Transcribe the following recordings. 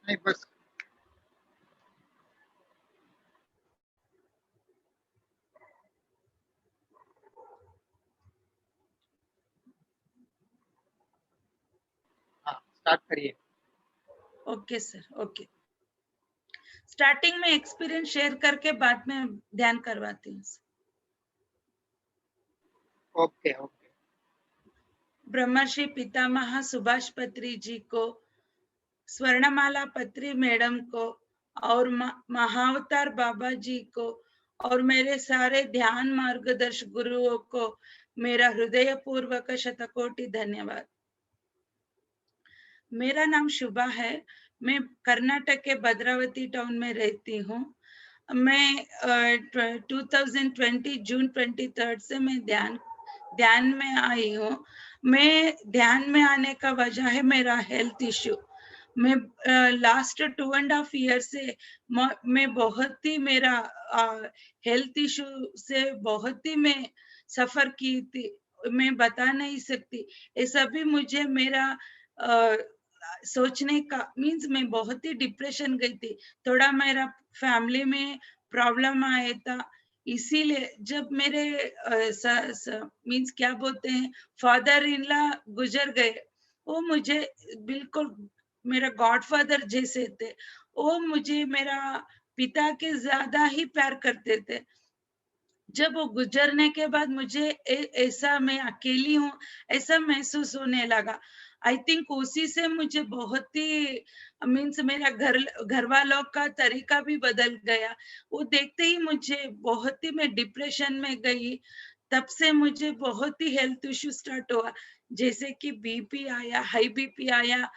नहीं बस हाँ स्टार्ट करिए। Okay sir, okay. स्टार्टिंग में एक्सपीरियंस शेयर करके बाद में ध्यान करवाती हूँ। Okay okay. ब्रह्मर्षि पितामह सुभाष पत्री जी को, स्वर्णमाला पत्री मैडम को और महाअवतार बाबा जी को और मेरे सारे ध्यान मार्गदर्शक गुरुओं को मेरा हृदयपूर्वक शतकोटि धन्यवाद। मेरा नाम शुभा है। मैं कर्नाटक के भद्रावती टाउन में रहती हूँ। मैं 2020 जून 23 से मैं ध्यान में आई हूँ। मैं ध्यान में आने का वजह है मेरा हेल्थ इश्यू। मैं लास्ट 2.5 ईयर से मैं बहुत ही मेरा हेल्थ इश्यू से बहुत ही मैं सफर की थी। मैं बता नहीं सकती। ये सभी मुझे मेरा सोचने का मीन्स मैं बहुत ही डिप्रेशन गई थी। थोड़ा मेरा फैमिली में प्रॉब्लम आया था, इसीलिए जब मेरे मीन्स क्या बोलते हैं फादर इन लॉ गुजर गए, वो मुझे बिल्कुल मेरा गॉडफादर जैसे थे। वो मुझे मेरा पिता के ज्यादा ही प्यार करते थे। जब वो गुजरने के बाद मुझे ऐसा मैं अकेली हूँ ऐसा महसूस होने लगा। आई थिंक उसी से मुझे बहुत ही मीन्स मेरा घर वालों का तरीका भी बदल गया। वो देखते ही मुझे बहुत ही मैं डिप्रेशन में गई। तब से मुझे बहुत ही हेल्थ इश्यू स्टार्ट हुआ, जैसे कि बीपी आया, हाई बीपी आया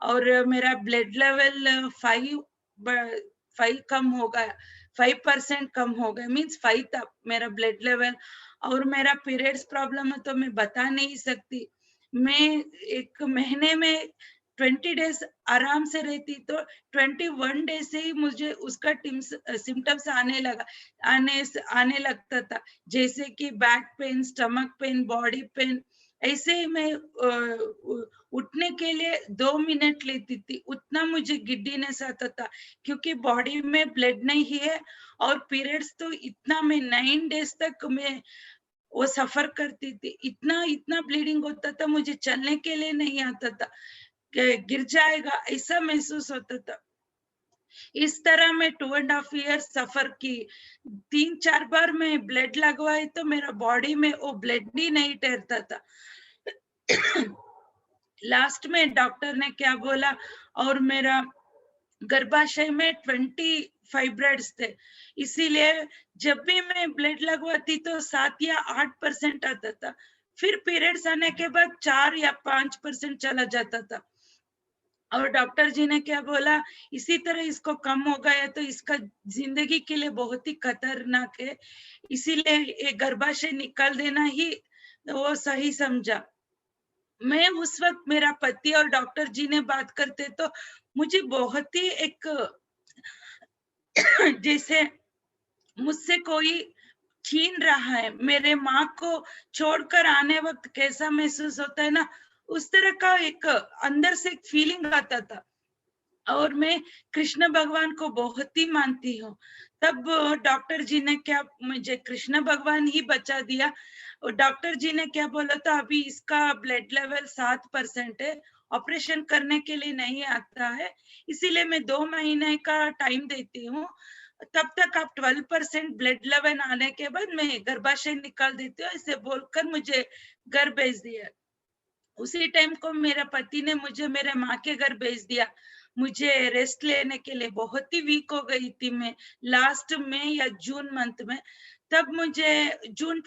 और मेरा ब्लड लेवल 5 कम हो गया, 5% कम हो गया। मीन्स 5 था मेरा ब्लड लेवल। और मेरा पीरियड्स प्रॉब्लम है तो मैं बता नहीं सकती। मैं एक महीने में 20 डेज आराम से रहती तो 21 डे से ही मुझे उसका सिम्टम्स आने लगता था, जैसे कि back pain, stomach pain, body pain. ऐसे ही मैं उठने के लिए 2 मिनट लेती थी, उतना मुझे गिड्डीनेस आता था, क्योंकि बॉडी में ब्लड नहीं है। और पीरियड्स तो इतना मैं 9 डेज तक मैं वो सफर करती थी। इतना इतना ब्लीडिंग होता था, मुझे चलने के लिए नहीं आता था, गिर जाएगा ऐसा महसूस होता था। इस तरह मैं 2.5 ईयर सफर की। 3-4 बार मैं ब्लड लगवाई तो मेरा बॉडी में वो ब्लड ही नहीं ठहरता था। लास्ट में डॉक्टर ने क्या बोला, और मेरा गर्भाशय में 20 फाइब्रॉइड्स थे, इसीलिए जब भी मैं ब्लड लगवाती तो 7 या 8% आता था। फिर पीरियड्स आने के बाद 4 या 5% चला जाता था। और डॉक्टर जी ने क्या बोला, इसी तरह इसको कम हो गया तो इसका जिंदगी के लिए बहुत ही खतरनाक है, इसीलिए ये गर्भाशय निकाल देना ही वो सही समझा। मैं उस वक्त मेरा पति और डॉक्टर जी ने बात करते तो मुझे बहुत ही एक जैसे मुझसे कोई छीन रहा है। मेरे माँ को छोड़कर आने वक्त कैसा महसूस होता है ना, उस तरह का एक अंदर से एक फीलिंग आता था। और मैं कृष्ण भगवान को बहुत ही मानती हूँ। तब डॉक्टर जी ने क्या, मुझे कृष्ण भगवान ही बचा दिया। और डॉक्टर जी ने क्या बोला था, अभी इसका ब्लड लेवल 7% है, ऑपरेशन करने के लिए नहीं आता है, इसीलिए मैं 2 महीने का टाइम देती हूँ। तब तक आप 12% ब्लड लेवल आने के बाद मैं गर्भाशय निकाल देती हूँ, ऐसे बोलकर मुझे घर भेज दिया। उसी टाइम को मेरा पति ने मुझे मेरे माँ के घर भेज दिया। मुझे रेस्ट लेने के लिए, बहुत ही वीक हो गई थी मैं लास्ट में या जून मंथ में। तब मुझे जून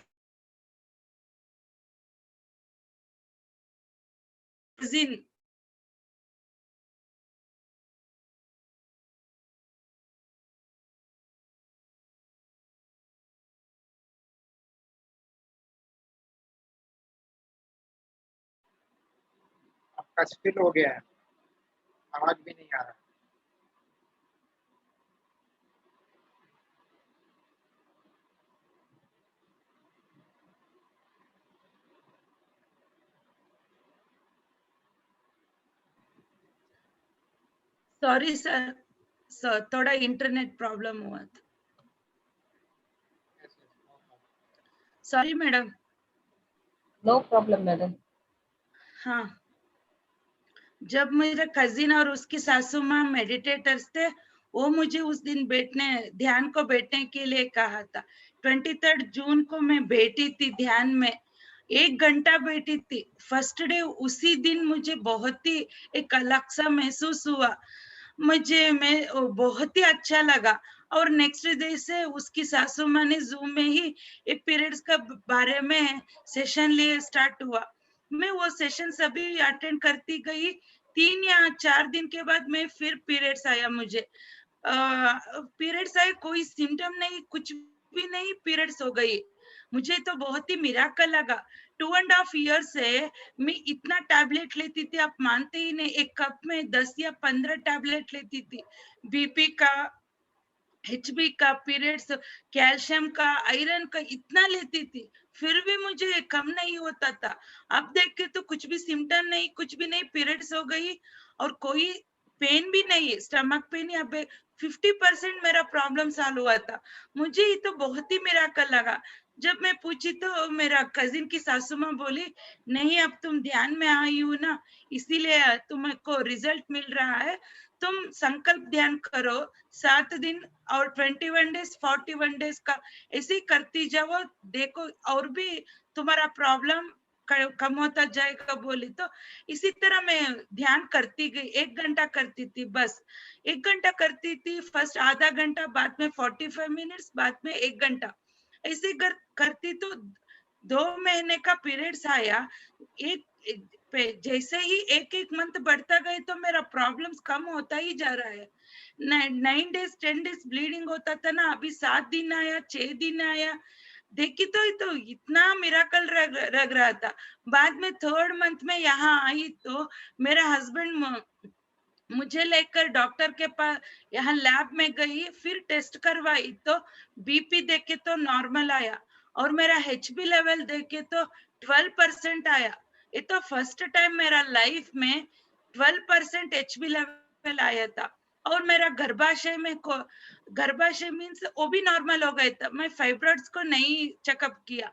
दिन आपका स्टिल हो गया है, आवाज भी नहीं आ रहा। सॉरी सर, थोड़ा इंटरनेट प्रॉब्लम हुआ था। Yes, yes, no problem. Sorry madam. No problem, madam. हाँ, जब मेरा कजिन और उसकी सासू माँ मेडिटेटर्स थे, वो मुझे उस दिन ध्यान को बैठने के लिए कहा था। 23 जून को मैं बैठी थी ध्यान में, 1 घंटा बैठी थी। फर्स्ट डे उसी दिन मुझे बहुत ही एक अलग सा महसूस हुआ। मैं बहुत ही अच्छा लगा। और नेक्स्ट डे से उसकी सासू माँ ने जूम में ही एक पीरियड्स का बारे में सेशन लिए स्टार्ट हुआ। मैं वो सेशन सभी अटेंड करती गई। 3 या 4 दिन के बाद मैं फिर पीरियड्स आया मुझे। पीरियड्स आए, कोई सिम्टम नहीं, कुछ भी नहीं, पीरियड्स हो गई। मुझे तो बहुत ही मिराकल लगा। 2.5 ईयर से मैं इतना टैबलेट लेती थी, आप मानते ही नहीं। एक कप में 10 या 15 टैबलेट लेती थी, बीपी का, एचबी का, पीरियड्स, कैल्शियम का, आयरन का, इतना लेती थी, फिर भी मुझे कम नहीं होता था। अब देख के तो कुछ भी सिम्टम नहीं, कुछ भी नहीं, पीरियड्स हो गई और कोई पेन भी नहीं है, स्टमक पेन या 50% मेरा प्रॉब्लम सॉल्व हुआ था। मुझे ये तो बहुत ही मिराकल लगा। जब मैं पूछी तो मेरा कजिन की सासू माँ बोली, नहीं अब तुम ध्यान में आई हो ना, इसीलिए तुमको रिजल्ट मिल रहा है। तुम संकल्प ध्यान करो 7 दिन और 21 डेज 41 डेज का ऐसे ही करती जाओ, देखो और भी तुम्हारा प्रॉब्लम कम होता जाएगा। बोली तो इसी तरह मैं ध्यान करती गई। 1 घंटा करती थी, बस 1 घंटा करती थी। फर्स्ट आधा घंटा, बाद में 45 मिनट्स, बाद में 1 घंटा, ऐसे करती तो 2 महीने का पीरियड्स आया। जैसे ही एक एक मंथ बढ़ता गए तो मेरा प्रॉब्लम्स कम होता ही जा रहा है। 9 डेज 10 डेज ब्लीडिंग होता था ना, अभी 7 दिन आया, 6 दिन आया। देखी तो इतना मिराकल लग रहा था। बाद में 3rd मंथ में यहाँ आई तो मेरा हस्बैंड मुझे लेकर डॉक्टर के पास यहाँ लैब में गई, फिर टेस्ट करवाई तो बीपी देखे तो नॉर्मल आया और मेरा एचबी लेवल देखे तो 12% आया। ये तो फर्स्ट टाइम मेरा लाइफ में 12% एचबी लेवल आया था। और मेरा गर्भाशय मीन्स वो भी नॉर्मल हो गया था। मैं फाइब्रॉइड्स को नहीं चेकअप किया।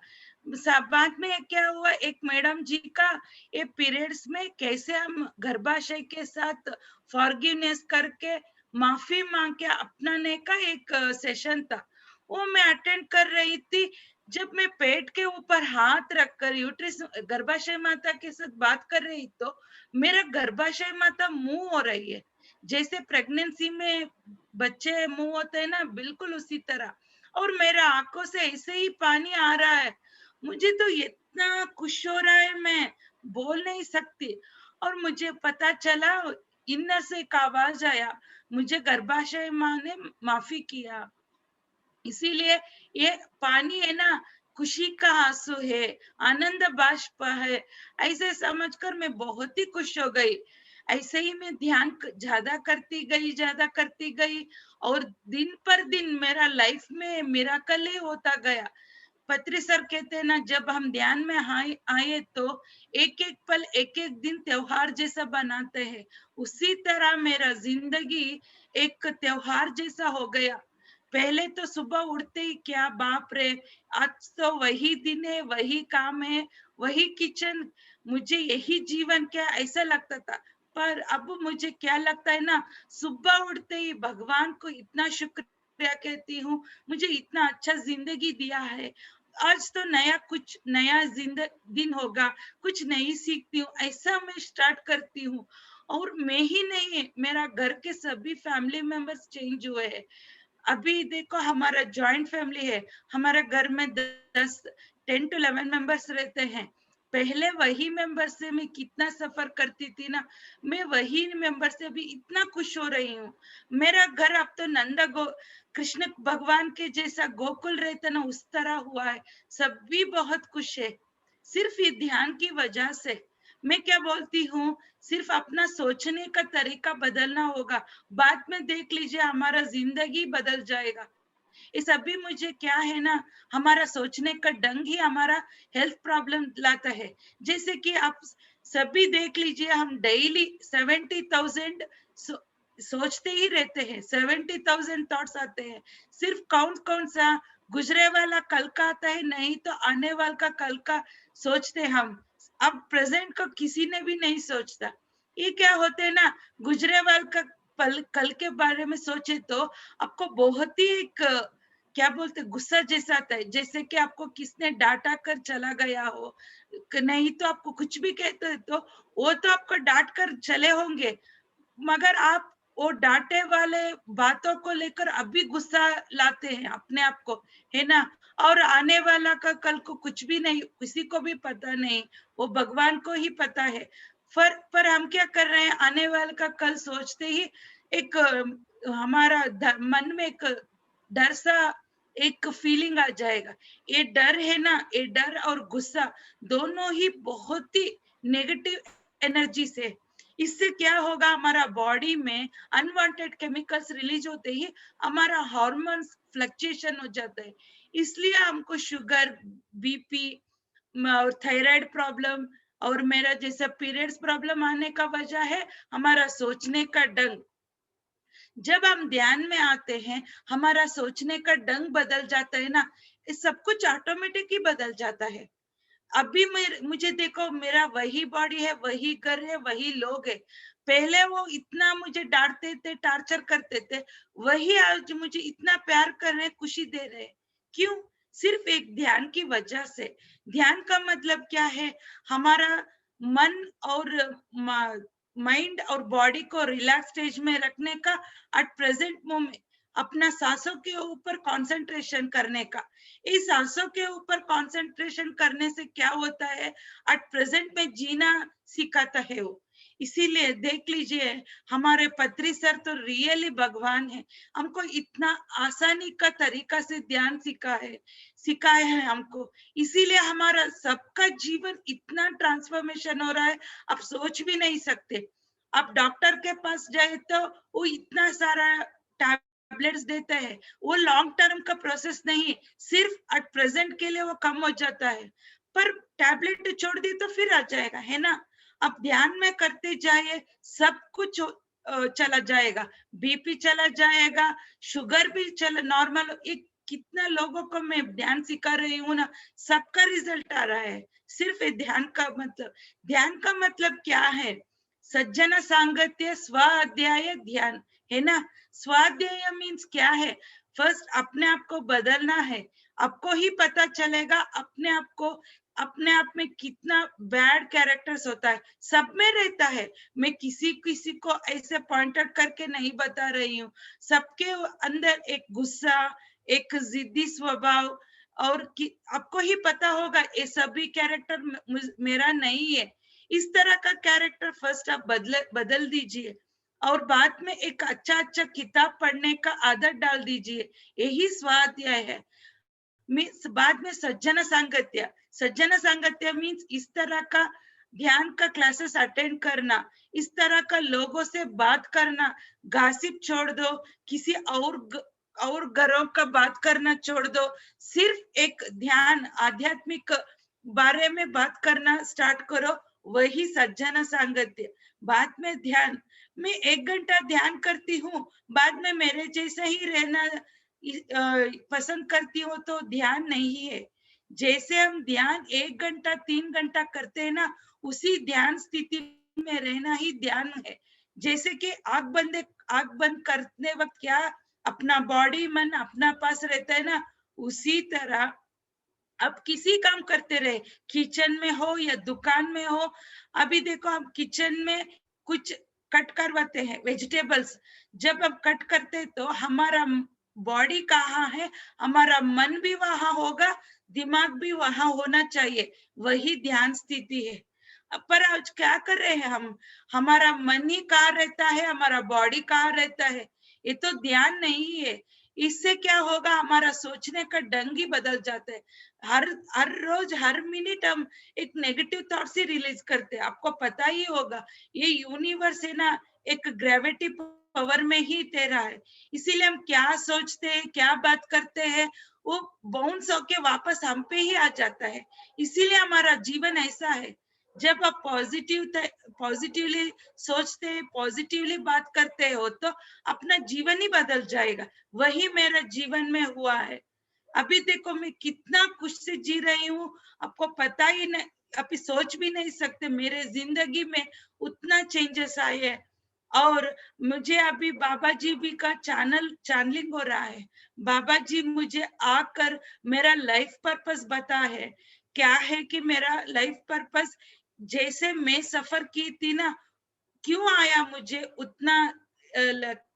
बाद में क्या हुआ, एक मैडम जी का ये पीरियड्स में कैसे हम गर्भाशय के साथ फॉरगिवनेस करके माफी मांग के अपनाने का एक सेशन था, वो मैं अटेंड कर रही थी। जब मैं पेट के ऊपर हाथ रखकर यूट्रिस गर्भाशय माता के साथ बात कर रही तो मेरा गर्भाशय माता मूव हो रही है, जैसे प्रेगनेंसी में बच्चे मूव होते हैं ना, बिल्कुल उसी तरह। और मेरा आंखों से ऐसे ही पानी आ रहा है। मुझे तो इतना खुश हो रहा है, मैं बोल नहीं सकती। और मुझे पता चला, इनर से एक आवाज आया, मुझे गर्भाशय माँ ने माफी किया। इसीलिए ये पानी है ना, खुशी का आंसू है, आनंद बाष्प है, ऐसे समझकर मैं बहुत ही खुश हो गई। ऐसे ही मैं ध्यान ज्यादा करती गई और दिन पर दिन मेरा लाइफ में मिराकल ही होता गया। पत्री सर कहते हैं ना, जब हम ध्यान में आए तो एक एक पल एक एक दिन त्योहार जैसा बनाते हैं, उसी तरह मेरा जिंदगी एक त्योहार जैसा हो गया। पहले तो सुबह उठते ही क्या बाप रे, आज तो वही दिन है, वही काम है, वही किचन, मुझे यही जीवन क्या, ऐसा लगता था। पर अब मुझे क्या लगता है ना, सुबह उठते ही भगवान को इतना शुक्रिया कहती हूँ, मुझे इतना अच्छा जिंदगी दिया है। आज तो कुछ नया दिन होगा, कुछ नई सीखती हूँ, ऐसा मैं स्टार्ट करती हूँ। और मैं ही नहीं, मेरा घर के सभी फैमिली मेंबर्स चेंज हुए हैं। अभी देखो हमारा जॉइंट फैमिली है, हमारे घर में 10 to 11 मेंबर्स रहते हैं। पहले वही मेंबर से मैं कितना सफर करती थी ना, मैं वही मेंबर से भी इतना खुश हो रही हूँ। मेरा घर अब तो कृष्ण भगवान के जैसा गोकुल रहता ना, उस तरह हुआ है। सब भी बहुत खुश है, सिर्फ ये ध्यान की वजह से। मैं क्या बोलती हूँ, सिर्फ अपना सोचने का तरीका बदलना होगा, बाद में देख लीजिए हमारा जिंदगी बदल जाएगा। ये सभी मुझे क्या है ना, हमारा सोचने का ढंग ही हमारा हेल्थ प्रॉब्लम लाता है। जैसे कि आप सभी देख लीजिए, हम डेली 70,000 सोचते ही रहते हैं, 70,000 थॉट्स आते हैं। सिर्फ कौन सा गुजरे वाला कल का आता है, नहीं तो आने वाला का कल का सोचते हम। अब प्रेजेंट को किसी ने भी नहीं सोचता। ये क्या होते है ना, गुजरे वाल का कल के बारे में सोचे तो आपको बहुत ही एक क्या बोलते गुस्सा जैसा आता है, जैसे कि आपको किसने डांटा कर चला गया हो। नहीं तो आपको कुछ भी कहते हैं तो वो तो आपको डांट कर चले होंगे, मगर आप वो डांटे वाले बातों को लेकर अभी गुस्सा लाते हैं अपने आप को, है ना। और आने वाला का कल को कुछ भी नहीं, किसी को भी पता नहीं, वो भगवान को ही पता है। पर हम क्या कर रहे हैं, आने वाले का कल सोचते ही एक हमारा मन में एक डर सा एक फीलिंग आ जाएगा। ये डर है ना, ये डर और गुस्सा दोनों ही बहुत ही नेगेटिव एनर्जी से। इससे क्या होगा, हमारा बॉडी में अनवांटेड केमिकल्स रिलीज होते ही हमारा हार्मोन्स फ्लक्चुएशन हो जाता है। इसलिए हमको शुगर, बीपी और थायराइड प्रॉब्लम और मेरा जैसा पीरियड्स प्रॉब्लम आने का वजह है हमारा सोचने का ढंग। जब हम ध्यान में आते हैं, हमारा सोचने का ढंग बदल जाता है ना, ये सब कुछ ऑटोमेटिक ही बदल जाता है। अभी मुझे देखो, मेरा वही बॉडी है, वही घर है, वही लोग है। पहले वो इतना मुझे डांटते थे, टॉर्चर करते थे, वही आज मुझे इतना प्यार कर रहे, खुशी दे रहे। क्यों? सिर्फ एक ध्यान की वजह से। ध्यान का मतलब क्या है, हमारा मन और माइंड और बॉडी को रिलैक्स स्टेज में रखने का, एट प्रेजेंट मोमेंट अपना सांसों के ऊपर कंसंट्रेशन करने का। इस सांसों के ऊपर कंसंट्रेशन करने से क्या होता है, एट प्रेजेंट में जीना सिखाता है वो। इसीलिए देख लीजिए, हमारे पत्री सर तो रियली भगवान है, हमको इतना आसानी का तरीका से ध्यान सिखाया है हमको। इसीलिए हमारा सबका जीवन इतना ट्रांसफॉर्मेशन हो रहा है, आप सोच भी नहीं सकते। आप डॉक्टर के पास जाए तो वो इतना सारा टैबलेट्स देता है, वो लॉन्ग टर्म का प्रोसेस नहीं, सिर्फ एट प्रेजेंट के लिए वो कम हो जाता है। पर टैबलेट छोड़ दी तो फिर आ जाएगा, है ना। अब ध्यान में करते जाइए, सब कुछ चला जाएगा, बीपी चला जाएगा, शुगर भी चला नॉर्मल। एक कितना लोगों को मैं ध्यान सिखा रही हूँ ना, सबका रिजल्ट आ रहा है। सिर्फ ध्यान का मतलब क्या है, सज्जन सांगत्य स्वाध्याय ध्यान, है ना। स्वाध्याय मीन्स क्या है, फर्स्ट अपने आप को बदलना है। आपको ही पता चलेगा अपने आप में कितना बैड कैरेक्टर्स होता है, सब में रहता है। मैं किसी को ऐसे पॉइंट आउट करके नहीं बता रही हूँ, सबके अंदर एक गुस्सा, एक जिद्दी स्वभाव, और आपको ही पता होगा ये सभी कैरेक्टर मेरा नहीं है। इस तरह का कैरेक्टर फर्स्ट आप बदल दीजिए, और बाद में एक अच्छा किताब पढ़ने का आदत डाल दीजिए, यही स्वाध्याय है। बाद में सज्जन सांगत्य मीन्स इस तरह का ध्यान का क्लासेस अटेंड करना, इस तरह का लोगों से बात करना। गॉसिप छोड़ दो, किसी और घरों का बात करना छोड़ दो, सिर्फ एक ध्यान आध्यात्मिक बारे में बात करना स्टार्ट करो, वही सज्जन सांगत्य। बाद में ध्यान, मैं 1 घंटा ध्यान करती हूँ, बाद में मेरे जैसा ही रहना पसंद करती हूँ तो ध्यान नहीं है। जैसे हम ध्यान 1 घंटा 3 घंटा करते हैं ना, उसी ध्यान स्थिति में रहना ही ध्यान है। जैसे कि आंख बंद करने वक्त क्या अपना बॉडी मन अपना पास रहता है ना, उसी तरह अब किसी काम करते रहे, किचन में हो या दुकान में हो। अभी देखो, हम किचन में कुछ कट करवाते हैं वेजिटेबल्स, जब हम कट करते तो हमारा बॉडी कहाँ है, हमारा मन भी वहां होगा, दिमाग भी वहां होना चाहिए, वही ध्यान स्थिति है। पर आज क्या कर रहे हैं हम, हमारा मन ही कहाँ रहता है, हमारा बॉडी कहाँ रहता है, ये तो ध्यान नहीं है। इससे क्या होगा, हमारा सोचने का ढंग ही बदल जाता है। हर रोज हर मिनट हम एक नेगेटिव थॉट्स ही रिलीज करते हैं। आपको पता ही होगा, ये यूनिवर्स है ना, एक ग्रेविटी पावर में ही तैरा है। इसीलिए हम क्या सोचते हैं, क्या बात करते हैं, वो बाउंस होके वापस हम पे ही आ जाता है। इसीलिए हमारा जीवन ऐसा है, जब आप पॉजिटिवली सोचते हैं, पॉजिटिवली बात करते हो तो अपना जीवन ही बदल जाएगा। वही मेरा जीवन में हुआ है। अभी देखो मैं कितना खुश से जी रही हूँ, आपको पता ही नहीं, अभी सोच भी नहीं सकते मेरे जिंदगी में उतना चेंजेस आए हैं। और मुझे अभी बाबा जी भी का चैनलिंग हो रहा है। बाबा जी मुझे आकर मेरा लाइफ पर्पस बता है। क्या है कि मेरा लाइफ पर्पस, जैसे मैं सफर की थी ना, क्यों आया मुझे उतना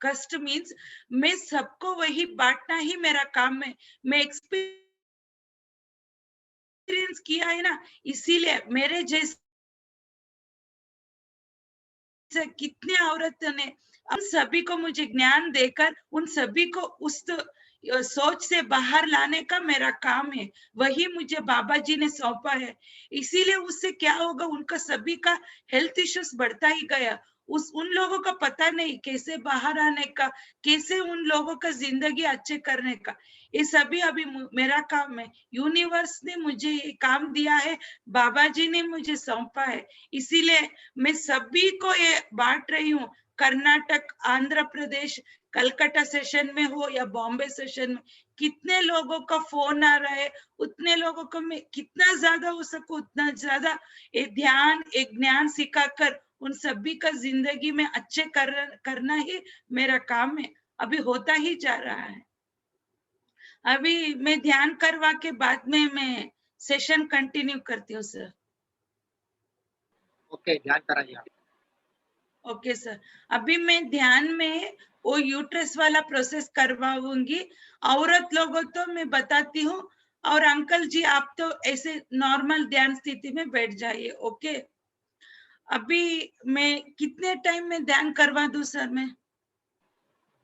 कष्ट, मीन्स मैं सबको वही बांटना ही मेरा काम है। मैं एक्सपीरियंस किया है ना, इसीलिए मेरे जैसे कितने औरतों ने, उन सभी को मुझे ज्ञान देकर उन सभी को उस सोच से बाहर लाने का मेरा काम है। वही मुझे बाबा जी ने सौंपा है। इसीलिए उससे क्या होगा, उनका सभी का हेल्थ इश्यूज बढ़ता ही गया। उन लोगों का पता नहीं कैसे बाहर आने का, कैसे उन लोगों का जिंदगी अच्छे करने का। ये सभी अभी मेरा काम है। यूनिवर्स ने मुझे ये काम दिया है, बाबा जी ने मुझे सौंपा है। इसीलिए मैं सभी को ये बांट रही हूँ। कर्नाटक, आंध्र प्रदेश, कलकत्ता सेशन में हो या बॉम्बे सेशन में, कितने लोगों का फोन आ रहा है, उतने लोगों को मैं कितना ज्यादा हो सकूं उतना ज्यादा एक ध्यान, एक ज्ञान सिखाकर उन सभी का जिंदगी में अच्छे करना ही मेरा काम है। अभी होता ही जा रहा है। अभी मैं ध्यान करवा के बाद में मैं सेशन कंटिन्यू करती हूँ सर। ओके, ध्यान कराइए आप। ओके सर, अभी मैं ध्यान में वो यूट्रस वाला प्रोसेस करवाऊंगी। औरत लोगों तो मैं बताती हूँ, और अंकल जी आप तो ऐसे नॉर्मल ध्यान स्थिति में बैठ जाइए। ओके, अभी मैं कितने टाइम में ध्यान करवा दूं सर? मैं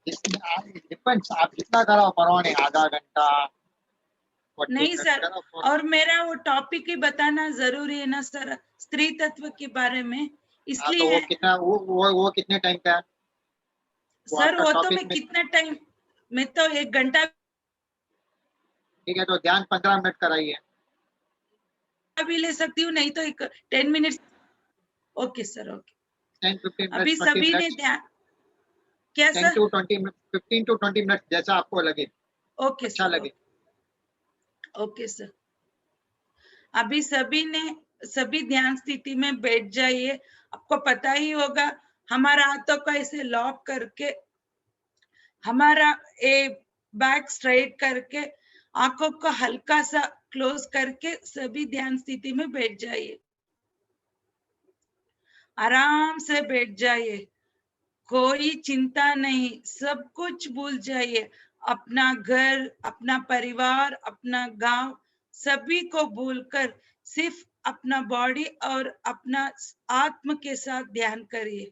डिपेंड्स, आप जितना कराओ परवाने, आधा घंटा, 40 नहीं मिनट सर, कराओ। और मेरा वो टॉपिक ही बताना जरूरी है ना सर, स्त्री तत्व के बारे में, हाँ, तो वो इसलिए कितना, वो कितने टाइम का है? वो सर आपका वो तो टॉपिक मैं में, कितना टाइम, मैं तो 1 घंटा ठीक है, तो ध्यान 15 मिनट कराइए। भी ले सकती हूँ, नहीं तो 10 मिनट। Okay sir, okay. 10-15 अभी मिनट्स, 20 सभी ने मिनट्स, ध्यान, क्या 10 sir? to 20 minute, 15 to 20 minute, जैसा आपको लगे, ओके अच्छा सर, लगे। Okay sir. अभी सभी ध्यान स्थिति में बैठ जाइए। आपको पता ही होगा, हमारा हाथों को ऐसे लॉक करके, हमारा बैक स्ट्रेट करके, आंखों को हल्का सा क्लोज करके सभी ध्यान स्थिति में बैठ जाइए। आराम से बैठ जाइए, कोई चिंता नहीं, सब कुछ भूल जाइए। अपना घर, अपना परिवार, अपना गांव, सभी को भूलकर सिर्फ अपना बॉडी और अपना आत्म के साथ ध्यान करिए।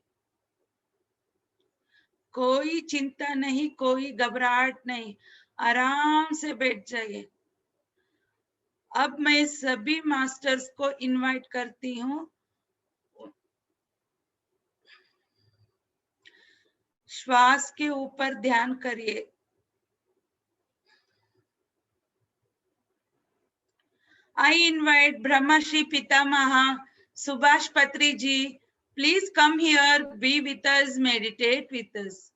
कोई चिंता नहीं, कोई घबराहट नहीं, आराम से बैठ जाइए। अब मैं सभी मास्टर्स को इनवाइट करती हूँ, श्वास के ऊपर ध्यान करिए। I invite Brahma Shri Pitamaha Subhash Patri ji. Please come here, be with us, meditate with us.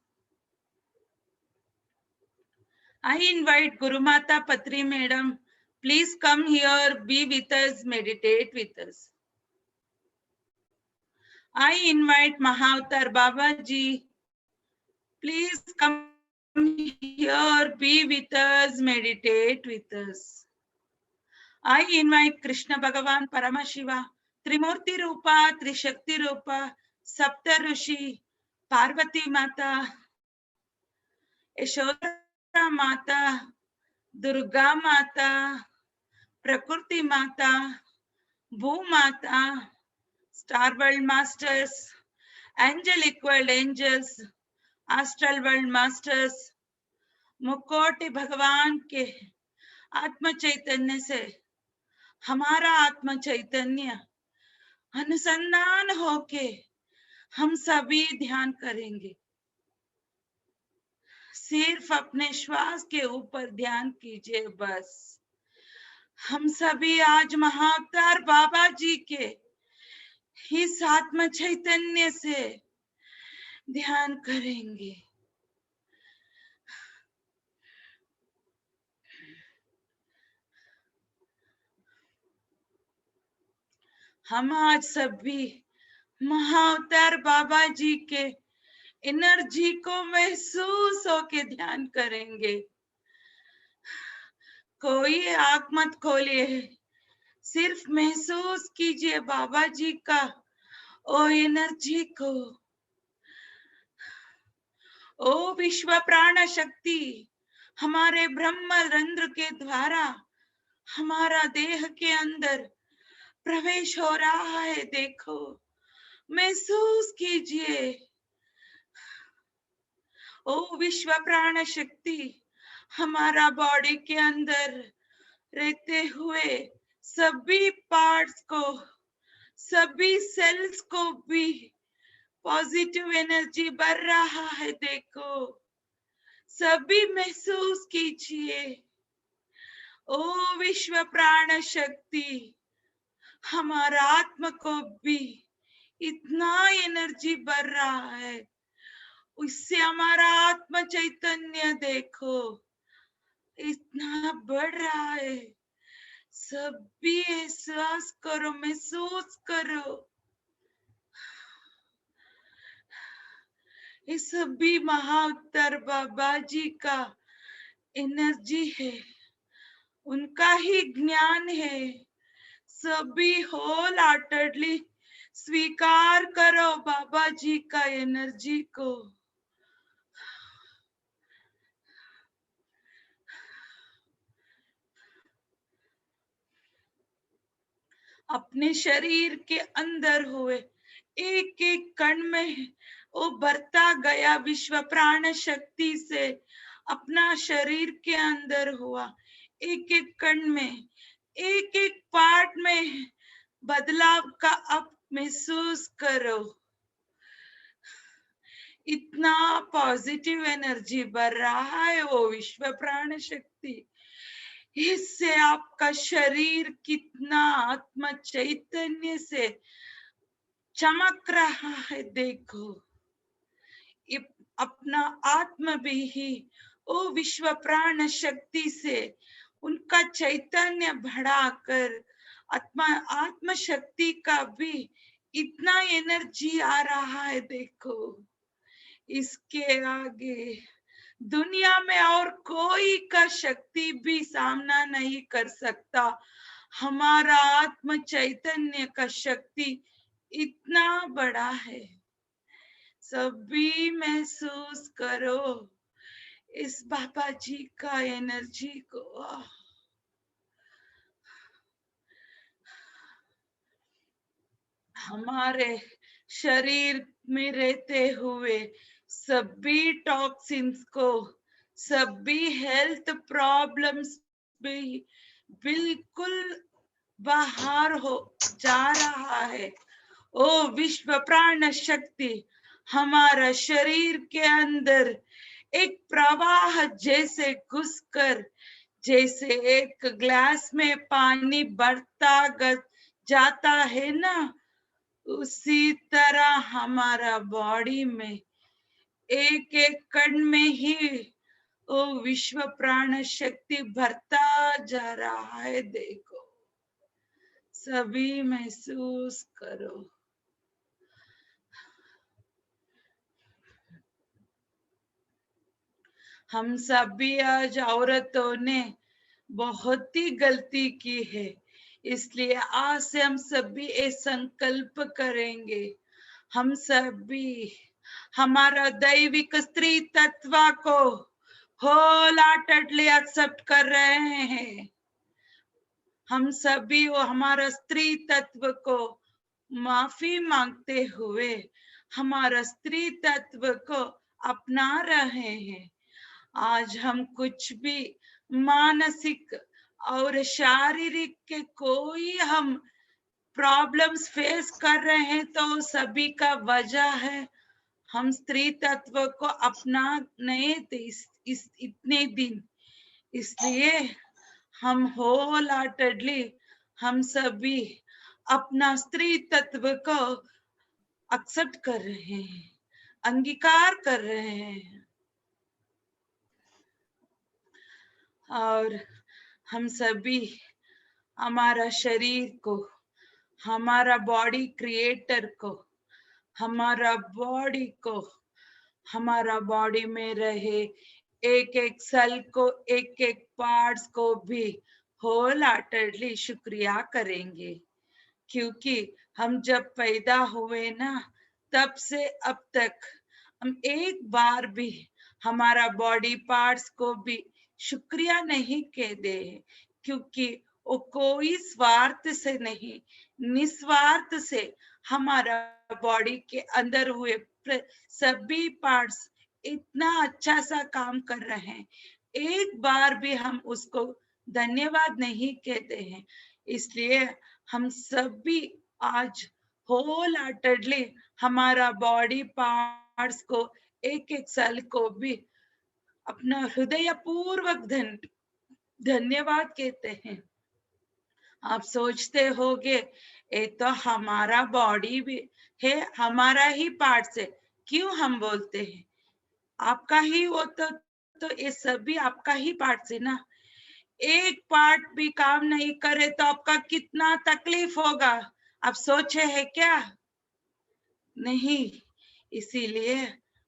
I invite Guru Mata Patri Madam. Please come here, be with us, meditate with us. I invite Mahavatar Baba ji. Please come here, be with us, meditate with us. I invite Krishna Bhagavan Paramashiva, Trimurti Rupa, Trishakti Rupa, Sapta Rishi, Parvati Mata, Yashoda Mata, Durga Mata, Prakriti Mata, Bhu Mata, Star World Masters, Angelic World Angels, Astral World Masters, मुकोटि भगवान के आत्म चैतन्य से हमारा आत्म चैतन्य अनुसंधान होके हम सभी ध्यान करेंगे। सिर्फ अपने श्वास के ऊपर ध्यान कीजिए बस। हम सभी आज महाअवतार बाबा जी के इस आत्म चैतन्य से ध्यान करेंगे। हम आज सभी महाअवतार बाबा जी के एनर्जी को महसूस होके ध्यान करेंगे। कोई आंख मत खोलिए, सिर्फ महसूस कीजिए बाबा जी का ओ एनर्जी को। ओ विश्व प्राण शक्ति हमारे ब्रह्म रंध्र के द्वारा हमारा देह के अंदर प्रवेश हो रहा है। देखो, महसूस कीजिए। ओ विश्व प्राण शक्ति हमारा बॉडी के अंदर रहते हुए सभी पार्ट्स को, सभी सेल्स को भी पॉजिटिव एनर्जी बढ़ रहा है। देखो, सभी महसूस कीजिए। ओ विश्व प्राण शक्ति हमारा आत्मा को भी इतना एनर्जी बढ़ रहा है, उससे हमारा आत्म चैतन्य देखो इतना बढ़ रहा है। सभी एहसास करो, महसूस करो। ये सभी महाअवतार बाबा जी का एनर्जी है, उनका ही ज्ञान है। सभी होल हार्टेडली स्वीकार करो बाबा जी का एनर्जी को। अपने शरीर के अंदर हुए एक एक कण में वो बढ़ता गया विश्व प्राण शक्ति से अपना शरीर के अंदर हुआ एक एक कण में, एक एक पार्ट में बदलाव का अब महसूस करो। इतना पॉजिटिव एनर्जी बढ़ रहा है वो विश्व प्राण शक्ति, इससे आपका शरीर कितना आत्म चैतन्य से चमक रहा है। देखो, अपना आत्मा भी ही ओ विश्व प्राण शक्ति से उनका चैतन्य बढ़ाकर आत्म शक्ति का भी इतना एनर्जी आ रहा है। देखो, इसके आगे दुनिया में और कोई का शक्ति भी सामना नहीं कर सकता। हमारा आत्म चैतन्य का शक्ति इतना बड़ा है। सभी महसूस करो इस बाबा जी का एनर्जी को। हमारे शरीर में रहते हुए सभी टॉक्सिन्स को, सभी हेल्थ प्रॉब्लम्स भी बिल्कुल बाहर हो जा रहा है। ओ विश्व प्राण शक्ति हमारा शरीर के अंदर एक प्रवाह जैसे घुसकर, जैसे एक ग्लास में पानी बढ़ता जाता है ना, उसी तरह हमारा बॉडी में एक एक कण में ही वो विश्व प्राण शक्ति भरता जा रहा है। देखो, सभी महसूस करो। हम सभी आज औरतों ने बहुत ही गलती की है, इसलिए आज से हम सभी ये संकल्प करेंगे, हम सभी हमारा दैविक स्त्री तत्व को होल हार्टेडली एक्सेप्ट कर रहे हैं। हम सभी वो हमारा स्त्री तत्व को माफी मांगते हुए हमारा स्त्री तत्व को अपना रहे हैं। आज हम कुछ भी मानसिक और शारीरिक के कोई हम प्रॉब्लम्स फेस कर रहे हैं तो सभी का वजह है हम स्त्री तत्व को अपना नहीं थे इस इतने दिन। इसलिए हम होल हार्टेडली हम सभी अपना स्त्री तत्व को एक्सेप्ट कर रहे हैं, अंगीकार कर रहे हैं। और हम सभी हमारा शरीर को, हमारा बॉडी क्रिएटर को, हमारा बॉडी को, हमारा बॉडी में रहे एक एक सेल को, एक एक पार्ट्स को भी होल हार्टेडली शुक्रिया करेंगे, क्योंकि हम जब पैदा हुए ना, तब से अब तक हम एक बार भी हमारा बॉडी पार्ट्स को भी शुक्रिया नहीं कह दे, क्योंकि वो कोई स्वार्थ से नहीं, निस्वार्थ से हमारा बॉडी के अंदर हुए सभी पार्ट्स इतना अच्छा सा काम कर रहे हैं, एक बार भी हम उसको धन्यवाद नहीं कहते हैं। इसलिए हम सभी आज होल हार्टेडली हमारा बॉडी पार्ट्स को, एक एक सेल को भी अपना हृदय पूर्वक धन्यवाद कहते हैं। आप सोचते होंगे ये तो हमारा बॉडी भी है, हमारा ही पार्ट है, क्यों हम बोलते हैं? आपका ही वो तो ये सभी आपका ही पार्ट है ना। एक पार्ट भी काम नहीं करे तो आपका कितना तकलीफ होगा, आप सोचे हैं क्या? नहीं। इसीलिए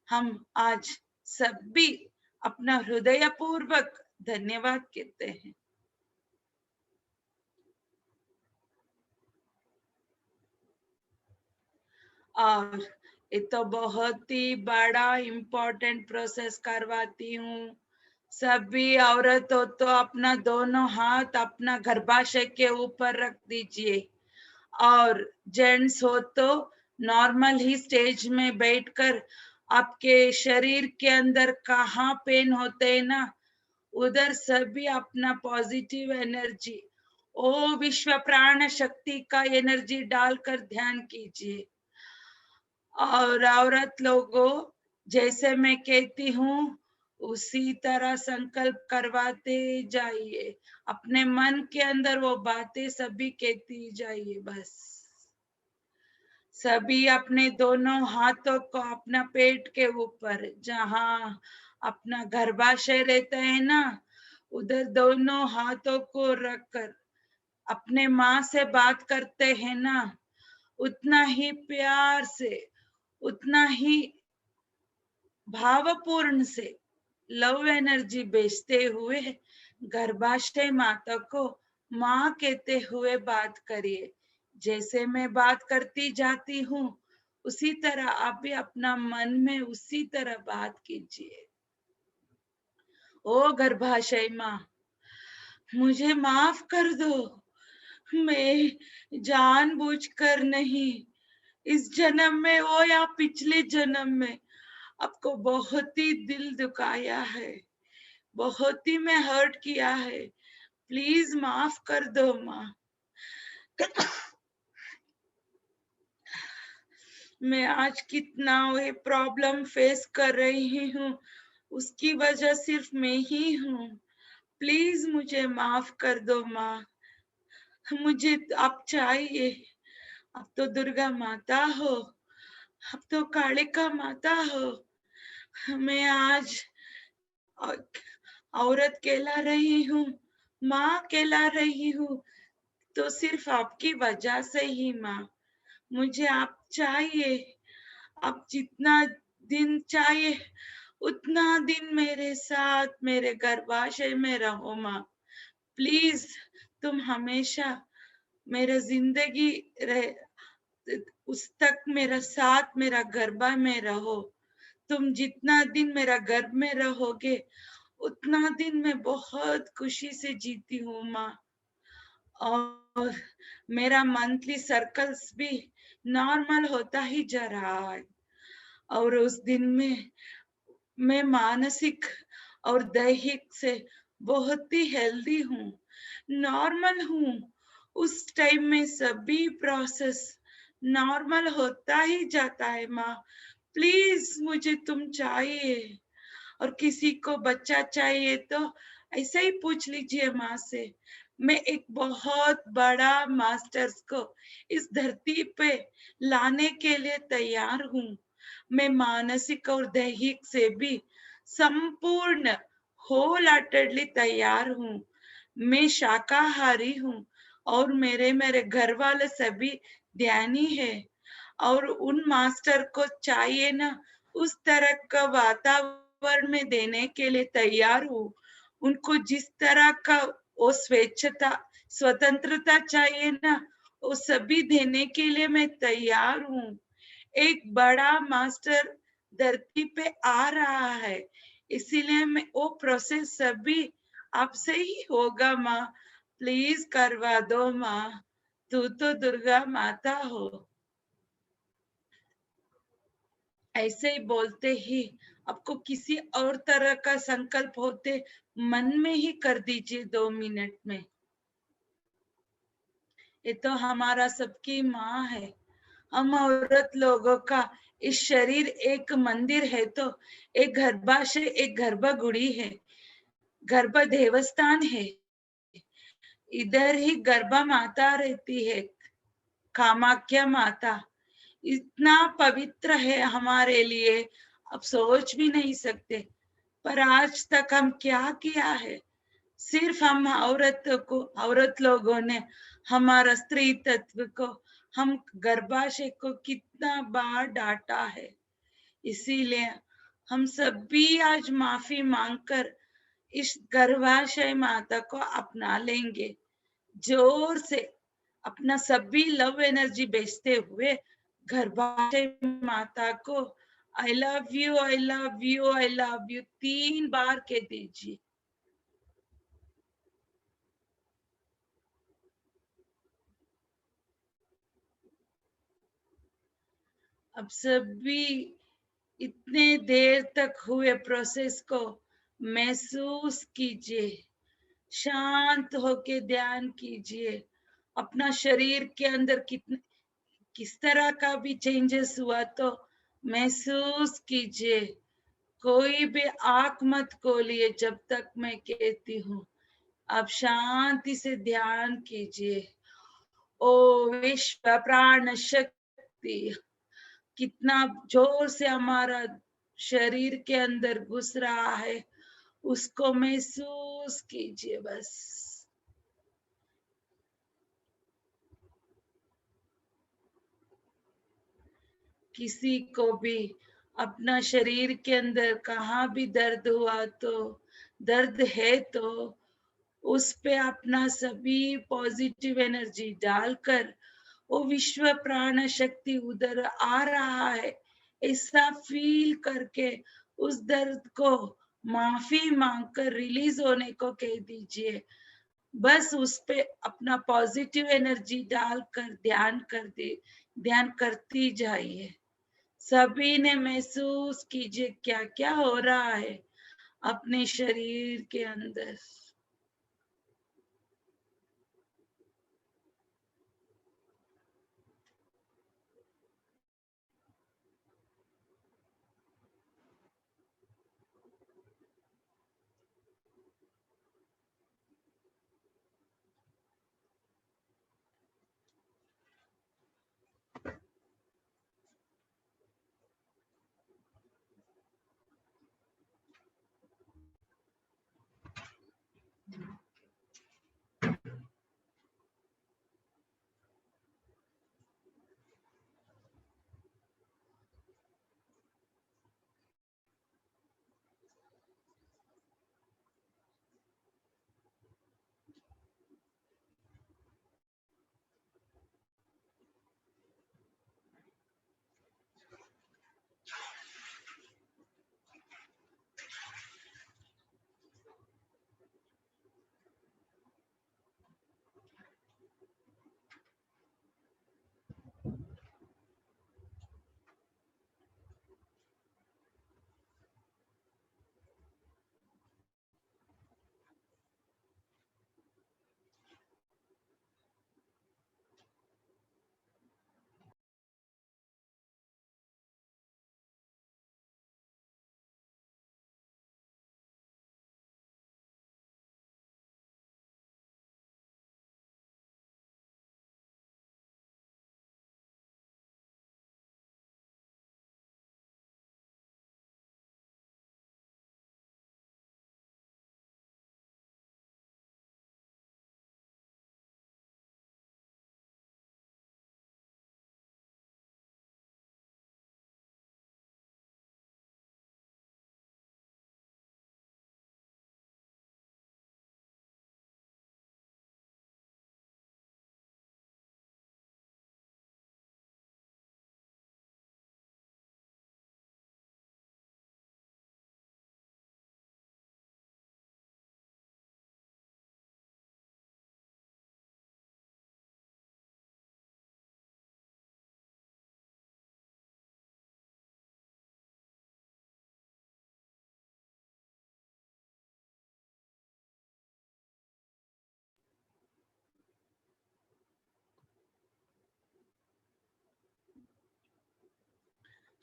हम आज सभी अपना हृदय पूर्वक धन्यवाद कहते हैं। और ये तो बहुत ही बड़ा इम्पोर्टेंट प्रोसेस करवाती हूँ। सभी औरतों तो अपना दोनों हाथ अपना गर्भाशय के ऊपर रख दीजिए, और जेंट्स हो तो नॉर्मल ही स्टेज में बैठकर आपके शरीर के अंदर कहाँ पेन होते हैं ना, उधर सभी अपना पॉजिटिव एनर्जी, ओ विश्व प्राण शक्ति का एनर्जी डालकर ध्यान कीजिए। और औरत लोगों, जैसे मैं कहती हूँ उसी तरह संकल्प करवाते जाइए, अपने मन के अंदर वो बातें सभी कहती जाइए। बस सभी अपने दोनों हाथों को अपना पेट के ऊपर, जहाँ अपना गर्भाशय रहता है ना, उधर दोनों हाथों को रखकर अपने माँ से बात करते हैं ना, उतना ही प्यार से, उतना ही भावपूर्ण से लव एनर्जी भेजते हुए गर्भाशय माता को माँ कहते हुए बात करिए। जैसे मैं बात करती जाती हूँ उसी तरह आप भी अपना मन में उसी तरह बात कीजिए। ओ गर्भाशय माँ, मुझे माफ कर दो, मैं जानबूझकर नहीं, इस जन्म में हो या पिछले जन्म में आपको बहुत ही दिल दुखाया है, बहुत ही मैं हर्ट किया है, प्लीज माफ कर दो माँ। मैं आज कितना ये प्रॉब्लम फेस कर रही हूँ, उसकी वजह सिर्फ मैं ही हूँ, प्लीज मुझे माफ कर दो माँ। मुझे आप चाहिए, अब तो दुर्गा माता हो, अब तो कालिका माता हो, मैं आज औरत कहला रही हूँ, माँ कहला रही हूँ, तो सिर्फ आपकी वजह से ही माँ। मुझे आप चाहिए, आप जितना दिन चाहिए उतना दिन मेरे साथ मेरे गर्भाशय में रहो माँ। प्लीज तुम हमेशा मेरा जिंदगी रहे उस तक मेरा साथ मेरा गर्भा में रहो। तुम जितना दिन मेरा गर्भ में रहोगे उतना दिन मैं बहुत खुशी से जीती हूँ माँ। और मेरा मंथली सर्कल्स भी नॉर्मल होता ही जा रहा है, और उस दिन में मैं मानसिक और दैहिक से बहुत ही हेल्दी हूँ, नॉर्मल हूँ। उस टाइम में सभी प्रोसेस नॉर्मल होता ही जाता है माँ। प्लीज मुझे तुम चाहिए, और किसी को बच्चा चाहिए तो ऐसे ही पूछ लीजिए माँ से, मैं एक बहुत बड़ा मास्टर्स को इस धरती पे लाने के लिए तैयार हूँ। मैं मानसिक और दैहिक से भी संपूर्ण होल हार्टेडली तैयार हूँ। मैं शाकाहारी हूँ और मेरे मेरे घर वाले सभी ध्यानी है और उन मास्टर को चाहिए ना उस तरह का वातावरण में देने के लिए तैयार हूँ। उनको जिस तरह का वो स्वेच्छता स्वतंत्रता चाहिए ना वो सभी देने के लिए मैं तैयार हूँ। एक बड़ा मास्टर धरती पे आ रहा है, इसीलिए मैं वो प्रोसेस सभी आपसे ही होगा माँ। प्लीज करवा दो माँ, तू तो दुर्गा माता हो। ऐसे ही बोलते ही आपको किसी और तरह का संकल्प होते मन में ही कर दीजिए 2 मिनट में। ये तो हमारा सबकी माँ है। हम औरत लोगों का इस शरीर एक मंदिर है तो एक गर्भाशय एक गर्भगुड़ी है, गर्भ देवस्थान है। इधर ही गर्भा माता रहती है, कामाख्या माता। इतना पवित्र है हमारे लिए, आप सोच भी नहीं सकते। पर आज तक हम क्या किया है? सिर्फ हम औरत लोगों ने हमारा स्त्री तत्व को, हम गर्भाशय को कितना बार डांटा है। इसीलिए हम सभी आज माफी मांगकर इस गर्भाशय माता को अपना लेंगे। जोर से अपना सभी लव एनर्जी भेजते हुए गर्भाशय माता को I love you, I love you, I love you 3 बार कह दीजिए। अब सभी इतने देर तक हुए प्रोसेस को महसूस कीजिए, शांत होके ध्यान कीजिए। अपना शरीर के अंदर किस तरह का भी चेंजेस हुआ तो महसूस कीजिए। कोई भी आंख मत खोलिए जब तक मैं कहती हूँ। अब शांति से ध्यान कीजिए। ओ विश्व प्राण शक्ति कितना जोर से हमारा शरीर के अंदर घुस रहा है, उसको महसूस कीजिए बस। किसी को भी अपना शरीर के अंदर कहाँ भी दर्द हुआ तो दर्द है तो उस पे अपना सभी पॉजिटिव एनर्जी डालकर वो विश्व प्राण शक्ति उधर आ रहा है ऐसा फील करके उस दर्द को माफी मांगकर रिलीज होने को कह दीजिए। बस उस पे अपना पॉजिटिव एनर्जी डालकर ध्यान करती जाइए। सभी ने महसूस कीजिए क्या क्या हो रहा है अपने शरीर के अंदर।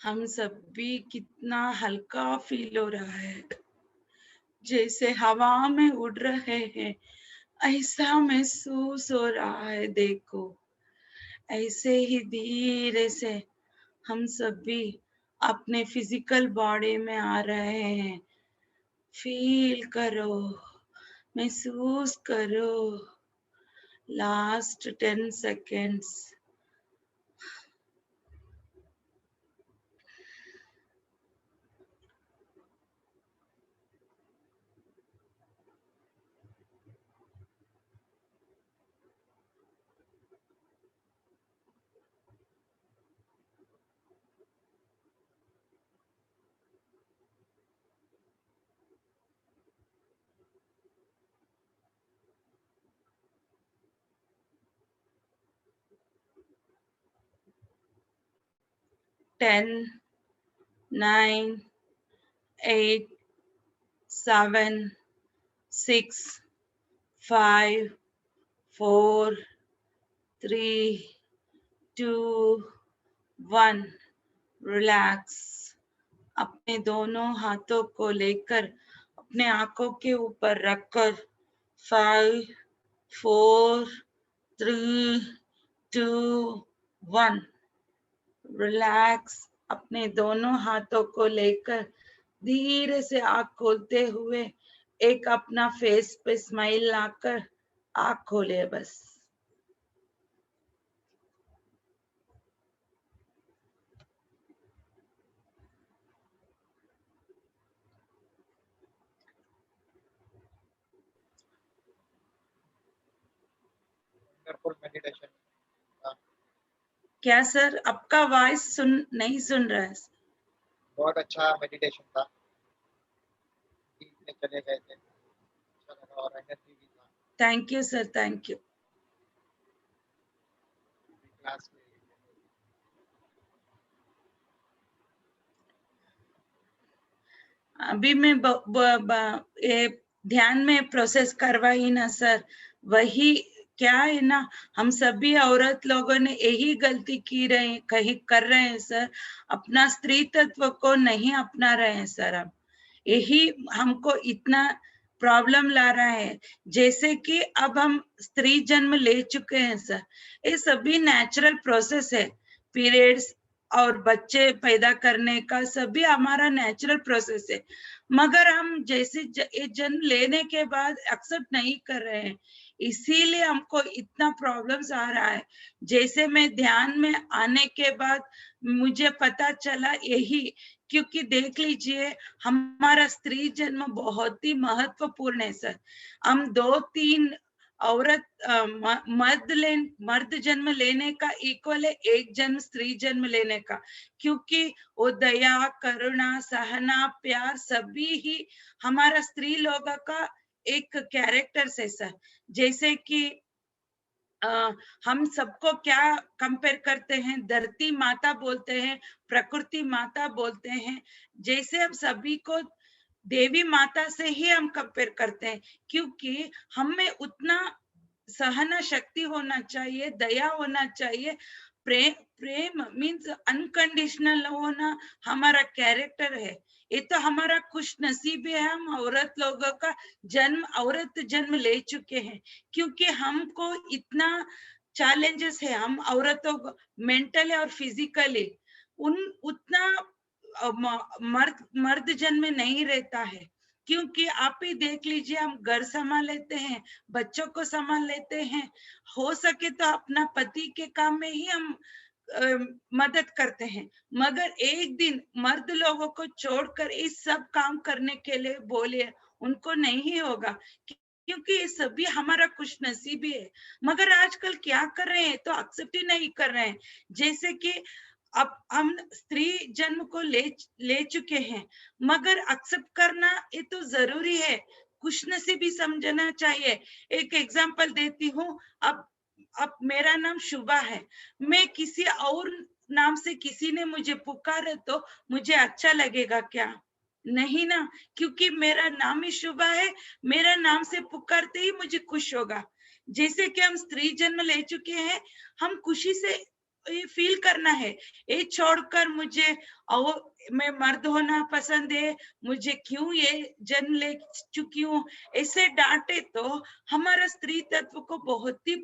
हम सब भी कितना हल्का फील हो रहा है, जैसे हवा में उड़ रहे हैं, ऐसा महसूस हो रहा है। देखो, ऐसे ही धीरे से हम सब भी अपने फिजिकल बॉडी में आ रहे हैं। फील करो, महसूस करो। Last 10 seconds. Ten, 9, 8, 7, 6, 5, 4, 3, 2, 1. रिलैक्स। अपने दोनों हाथों को लेकर अपने आंखों के ऊपर रखकर 5, 4, 3, 2, 1. रिलैक्स। अपने दोनों हाथों को लेकर धीरे से आंख खोलते हुए एक अपना फेस पे स्माइल लाकर आंख खोले बस। Wonderful meditation. क्या सर, आपका वॉइस नहीं सुन रहा है? बहुत अच्छा मेडिटेशन था, डीप में चले गए थे, अच्छा लगा और एनर्जी भी था। Thank you sir, thank you. Class में अभी मैं ये ध्यान में प्रोसेस करवाई ना सर, वही क्या है ना, हम सभी औरत लोगों ने यही गलती की रहे कहीं कर रहे हैं सर, अपना स्त्री तत्व को नहीं अपना रहे हैं सर। हम यही हमको इतना प्रॉब्लम ला रहा है। जैसे कि अब हम स्त्री जन्म ले चुके हैं सर, ये सभी नेचुरल प्रोसेस है। पीरियड्स और बच्चे पैदा करने का सभी हमारा नेचुरल प्रोसेस है, मगर हम जैसे ये जन्म लेने के बाद एक्सेप्ट नहीं कर रहे हैं, इसीलिए हमको इतना प्रॉब्लम्स आ रहा है। जैसे मैं ध्यान में आने के बाद मुझे पता चला यही, क्योंकि देख लीजिए हमारा स्त्री जन्म बहुत ही महत्वपूर्ण है सर। हम 2-3 औरत मर्द जन्म लेने का इक्वल है एक जन्म स्त्री जन्म लेने का, क्योंकि वो दया, करुणा, सहना, प्यार सभी ही हमारा स्त्री लोगों का एक कैरेक्टर है सर। जैसे कि हम सबको क्या कंपेयर करते हैं, धरती माता बोलते हैं, प्रकृति माता बोलते हैं। जैसे हम सभी को देवी माता से ही हम कंपेयर करते हैं, क्योंकि हम में उतना सहना शक्ति होना चाहिए, दया होना चाहिए, प्रेम प्रेम मीन्स अनकंडीशनल होना हमारा कैरेक्टर है। ये तो हमारा खुश नसीबी है, हम औरत लोगों का जन्म औरत जन्म ले चुके हैं, क्योंकि हमको इतना चैलेंजेस है, हम औरतों को मेंटली और फिजिकली उतना मर्द जन्म में नहीं रहता है। क्योंकि आप ही देख लीजिए, हम घर संभाल लेते हैं, बच्चों को संभाल लेते हैं, हो सके तो अपना पति के काम में ही हम मदद करते हैं, मगर एक दिन मर्द लोगों को छोड़कर इस सब काम करने के लिए बोले उनको नहीं होगा, क्योंकि ये सभी हमारा खुश नसीबी है। मगर आजकल क्या कर रहे हैं, तो एक्सेप्ट ही नहीं कर रहे हैं। जैसे कि अब हम स्त्री जन्म को ले चुके हैं, मगर एक्सेप्ट करना ये तो जरूरी है, खुशनसीबी समझना चाहिए। एक एग्जांपल देती हूँ। अब मेरा नाम शुभा है, मैं किसी और नाम से किसी ने मुझे पुकारे तो मुझे अच्छा लगेगा क्या? नहीं ना, क्योंकि मेरा नाम ही शुभा है, मेरा नाम से पुकारते ही मुझे खुश होगा। जैसे कि हम स्त्री जन्म ले चुके हैं, हम खुशी से ये फील करना है। ये छोड़कर मुझे और मैं मर्द होना पसंद है, मुझे क्यों ये जन्म ले चुकी हूँ, ऐसे डांटे तो हमारा स्त्री तत्व को बहुत ही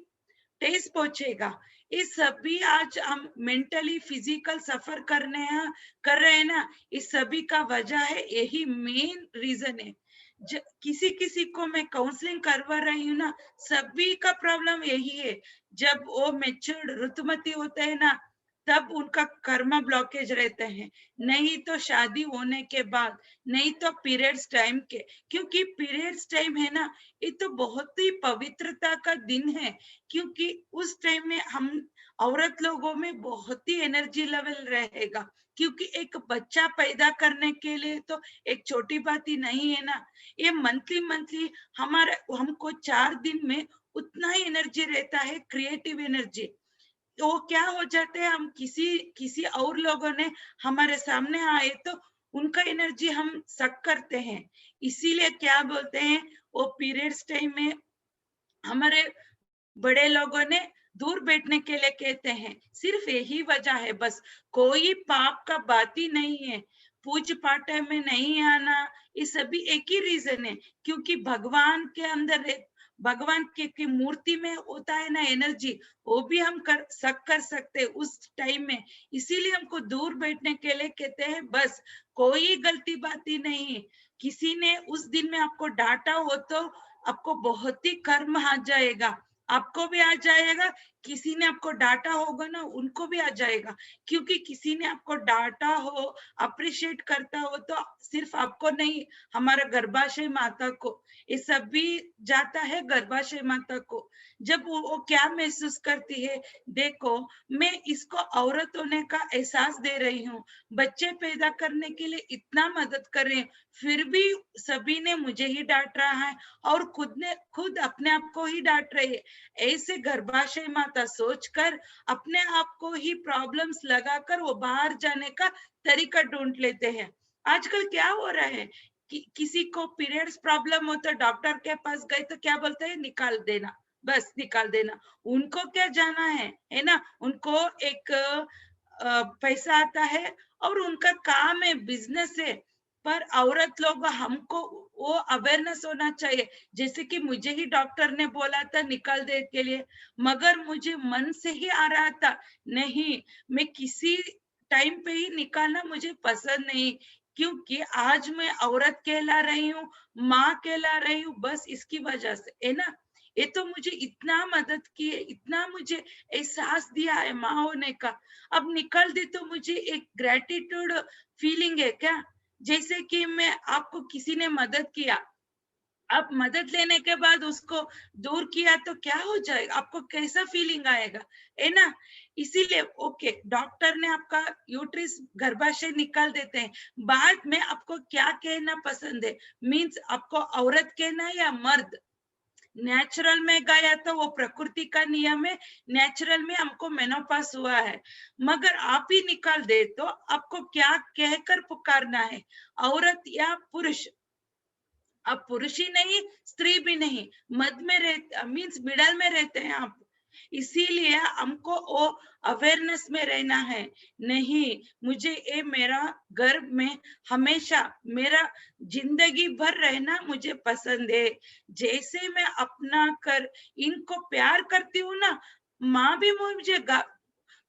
ठेस पहुंचेगा। ये सभी आज हम मेंटली फिजिकल सफर कर रहे हैं ना, इस सभी का वजह है, यही मेन रीजन है। किसी किसी को मैं काउंसलिंग करवा रही हूँ ना, सभी का प्रॉब्लम यही है। जब वो मेच्योर्ड ऋतुमती होते हैं ना, तब उनका कर्म ब्लॉकेज रहते हैं, नहीं तो शादी होने के बाद, नहीं तो पीरियड्स टाइम के। क्योंकि पीरियड्स टाइम है ना, ये तो बहुत ही पवित्रता का दिन है, क्योंकि उस टाइम में हम औरत लोगों में बहुत ही एनर्जी लेवल रहेगा, क्योंकि एक बच्चा पैदा करने के लिए तो एक छोटी बात ही नहीं है ना। ये मंथली मंथली हमारे हमको 4 दिन में उतना ही एनर्जी रहता है, क्रिएटिव एनर्जी। तो क्या हो जाते हैं, हम किसी किसी और लोगों ने हमारे सामने आए तो उनका एनर्जी हम सक करते हैं। इसीलिए क्या बोलते हैं, वो पीरियड्स टाइम में हमारे बड़े लोगों ने दूर बैठने के लिए कहते हैं, सिर्फ यही वजह है बस। कोई पाप का बात ही नहीं है, पूज पाठ में नहीं आना, ये सभी एक ही रीजन है, क्योंकि भगवान के अंदर भगवान की मूर्ति में होता है ना एनर्जी, वो भी हम कर सकते उस टाइम में। इसीलिए हमको दूर बैठने के लिए कहते हैं बस। कोई गलती बात ही नहीं, किसी ने उस दिन में आपको डांटा हो तो आपको बहुत ही कर्म आ जाएगा, आपको भी आ जाएगा। किसी ने आपको डांटा होगा ना, उनको भी आ जाएगा, क्योंकि किसी ने आपको डांटा हो, अप्रिशिएट करता हो तो सिर्फ आपको नहीं, हमारा गर्भाशय माता को, ये सब भी जाता है गर्भाशय माता को। जब वो क्या महसूस करती है, देखो मैं इसको औरत होने का एहसास दे रही हूँ, बच्चे पैदा करने के लिए इतना मदद कर रही हूँ, फिर भी सभी ने मुझे ही डांट रहा है और खुद अपने आप को ही डांट रही है। ऐसे गर्भाशय माता सोचकर अपने आप को ही प्रॉब्लम्स लगाकर वो बाहर जाने का तरीका ढूंढ लेते हैं। आजकल क्या हो रहा है कि किसी को पीरियड्स प्रॉब्लम हो तो डॉक्टर के पास गए तो क्या बोलते हैं, निकाल देना, बस निकाल देना। उनको क्या जाना है ना, उनको एक पैसा आता है और उनका काम है, बिजनेस है। पर औरत लोग, हमको वो अवेयरनेस होना चाहिए। जैसे कि मुझे ही डॉक्टर ने बोला था निकाल दे के लिए, मगर मुझे मन से ही आ रहा था, नहीं मैं किसी टाइम पे ही निकालना मुझे पसंद नहीं, क्योंकि आज मैं औरत कहला रही हूँ, माँ कहला रही हूँ, बस इसकी वजह से है ना। ये तो मुझे इतना मदद की है, इतना मुझे एहसास दिया है माँ होने का। अब निकल दे तो मुझे एक ग्रेटिट्यूड फीलिंग है क्या, जैसे कि मैं आपको किसी ने मदद किया, आप मदद लेने के बाद उसको दूर किया तो क्या हो जाएगा, आपको कैसा फीलिंग आएगा, है ना। इसीलिए ओके, डॉक्टर ने आपका यूट्रिस गर्भाशय निकाल देते हैं, बाद में आपको क्या कहना पसंद है, मीन्स आपको औरत कहना या मर्द। नेचुरल में गया तो वो प्रकृति का नियम है, नेचुरल में हमको मेनोपास हुआ है, मगर आप ही निकाल दे तो आपको क्या कहकर पुकारना है, औरत या पुरुष। आप पुरुष ही नहीं, स्त्री भी नहीं, मध्य में रहते मीन्स मिडल में रहते हैं आप। इसीलिए हमको वो अवेयरनेस में रहना है। नहीं, मुझे ये मेरा घर में हमेशा मेरा जिंदगी भर रहना मुझे पसंद है। जैसे मैं अपना कर इनको प्यार करती हूँ ना, माँ भी मुझे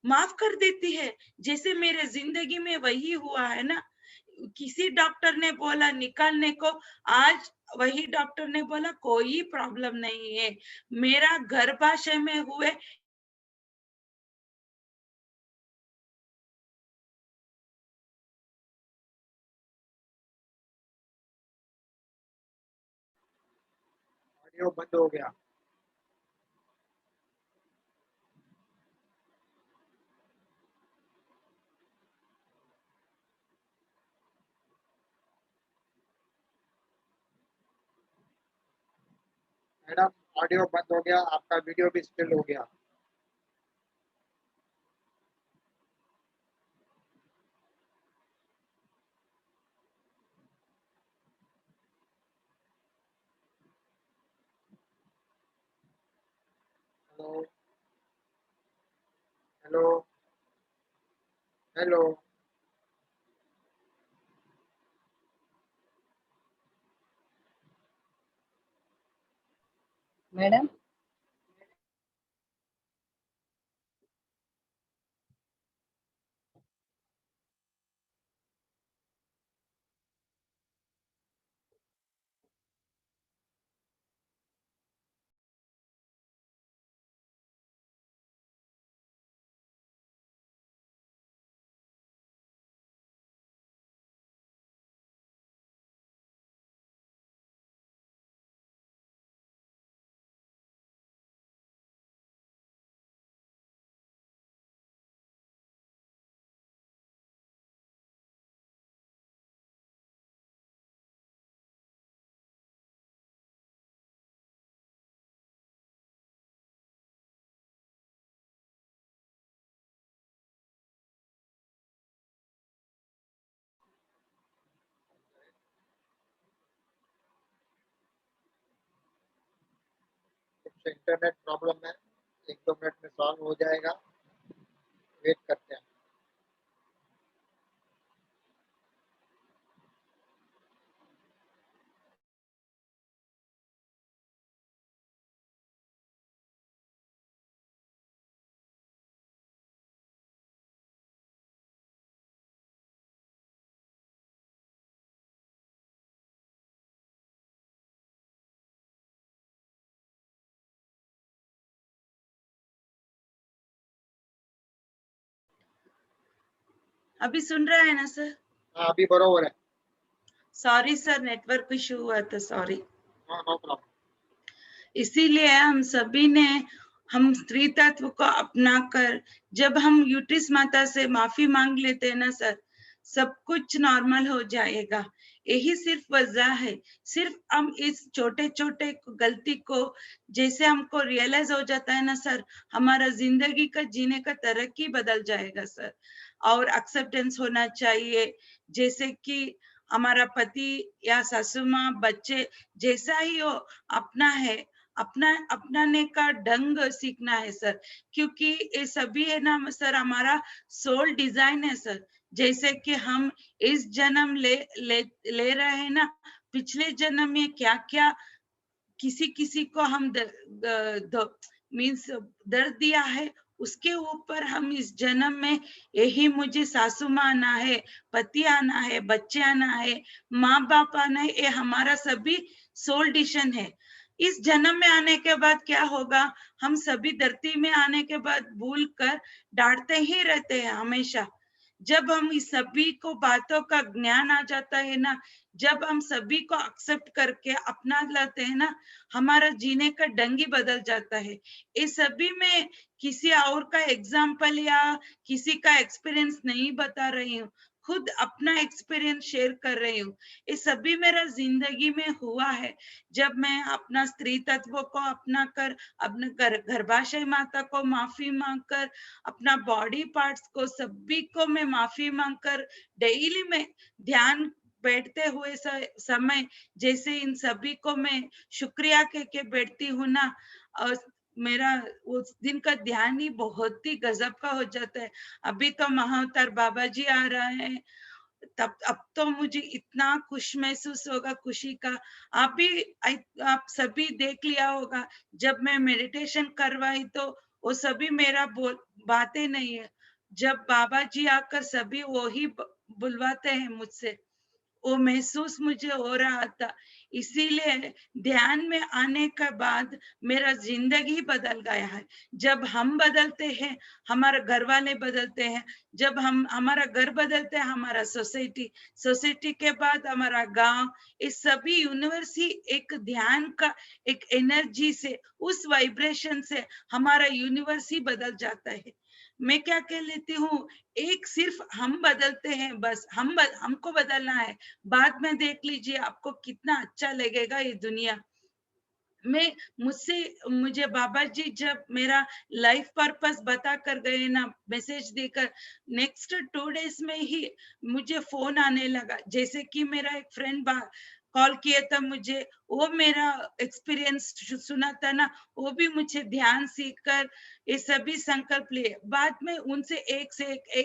माफ कर देती है, जैसे मेरे जिंदगी में वही हुआ है ना। किसी डॉक्टर ने बोला निकालने को, आज वही डॉक्टर ने बोला कोई प्रॉब्लम नहीं है, मेरा गर्भाशय में हुए ऑडियो बंद हो गया। मैडम ऑडियो बंद हो गया, आपका वीडियो भी स्टिल हो गया। Hello hello. हेलो, Madam, कुछ इंटरनेट प्रॉब्लम है, 1-2 मिनट में सॉल्व हो जाएगा, वेट करते हैं। अभी सुन रहा है ना सर? हाँ, अभी बरोबर है। सॉरी सर, नेटवर्क इशू हुआ था, सॉरी। हाँ, नो प्रॉब्लम। इसीलिए हम सभी ने हम स्त्री तत्व को अपनाकर जब हम यूट्रिस माता से माफी मांग लेते हैं ना सर, सब कुछ नॉर्मल हो जाएगा। यही सिर्फ वजह है। सिर्फ हम इस छोटे छोटे गलती को जैसे हमको रियलाइज हो जाता है ना सर, हमारा जिंदगी का जीने का तरक्की बदल जाएगा सर। और एक्सेप्टेंस होना चाहिए, जैसे कि हमारा पति या सासू माँ बच्चे जैसा ही हो, अपना है, अपना अपनाने का ढंग सीखना है सर। क्योंकि ये सभी है ना सर, हमारा सोल डिजाइन है सर। जैसे कि हम इस जन्म ले रहे हैं ना, पिछले जन्म में क्या क्या किसी किसी को हम मीन्स दर्द दिया है, उसके ऊपर हम इस जन्म में यही मुझे सासू माँ आना है, पति आना है, बच्चे आना है, माँ बाप आना है, ये हमारा सभी सोल डिसीजन है। इस जन्म में आने के बाद क्या होगा, हम सभी धरती में आने के बाद भूल कर डांटते ही रहते हैं हमेशा। जब हम इस सभी को बातों का ज्ञान आ जाता है ना, जब हम सभी को एक्सेप्ट करके अपना लेते हैं ना, हमारा जीने का ढंग ही बदल जाता है। इस सभी में किसी और का एग्जाम्पल या किसी का एक्सपीरियंस नहीं बता रही हूँ, खुद अपना एक्सपीरियंस शेयर कर रही हूँ। ये सभी मेरा जिंदगी में हुआ है। जब मैं अपना स्त्री तत्व को अपना कर, अपने गर्भाशय माता को माफी मांगकर, अपना बॉडी पार्ट्स को सभी को मैं माफी मांगकर डेली में ध्यान बैठते हुए समय जैसे इन सभी को मैं शुक्रिया कह के बैठती हूँ ना, और मेरा उस दिन का ध्यान ही बहुत ही गजब का हो जाता है। अभी तो महाअवतार बाबा जी आ रहे हैं, तब अब तो मुझे इतना खुश महसूस होगा, खुशी का। आप भी आप सभी देख लिया होगा, जब मैं मेडिटेशन करवाई तो वो सभी मेरा बातें नहीं है, जब बाबा जी आकर सभी वो ही बुलवाते हैं मुझसे, वो महसूस मुझे हो रहा था। इसीलिए ध्यान में आने के बाद मेरा जिंदगी बदल गया है। जब हम बदलते हैं, हमारे घर वाले बदलते हैं। जब हम हमारा घर बदलते हैं, हमारा सोसाइटी, सोसाइटी के बाद हमारा गांव, इस सभी यूनिवर्स ही एक ध्यान का एक एनर्जी से, उस वाइब्रेशन से हमारा यूनिवर्स ही बदल जाता है। मैं क्या कह लेती हूँ, एक सिर्फ हम बदलते हैं, बस हमको बदलना है। बाद में देख लीजिए आपको कितना अच्छा लगेगा ये दुनिया। मैं मुझे बाबा जी जब मेरा लाइफ पर्पस बता कर गए ना, मैसेज देकर, नेक्स्ट 2 डेज में ही मुझे फोन आने लगा। जैसे कि मेरा एक फ्रेंड कॉल किया था मुझे, वो मेरा एक्सपीरियंस सुना था ना, वो भी मुझे ध्यान सीखकर ये सभी संकल्प लिए। बाद में उनसे एक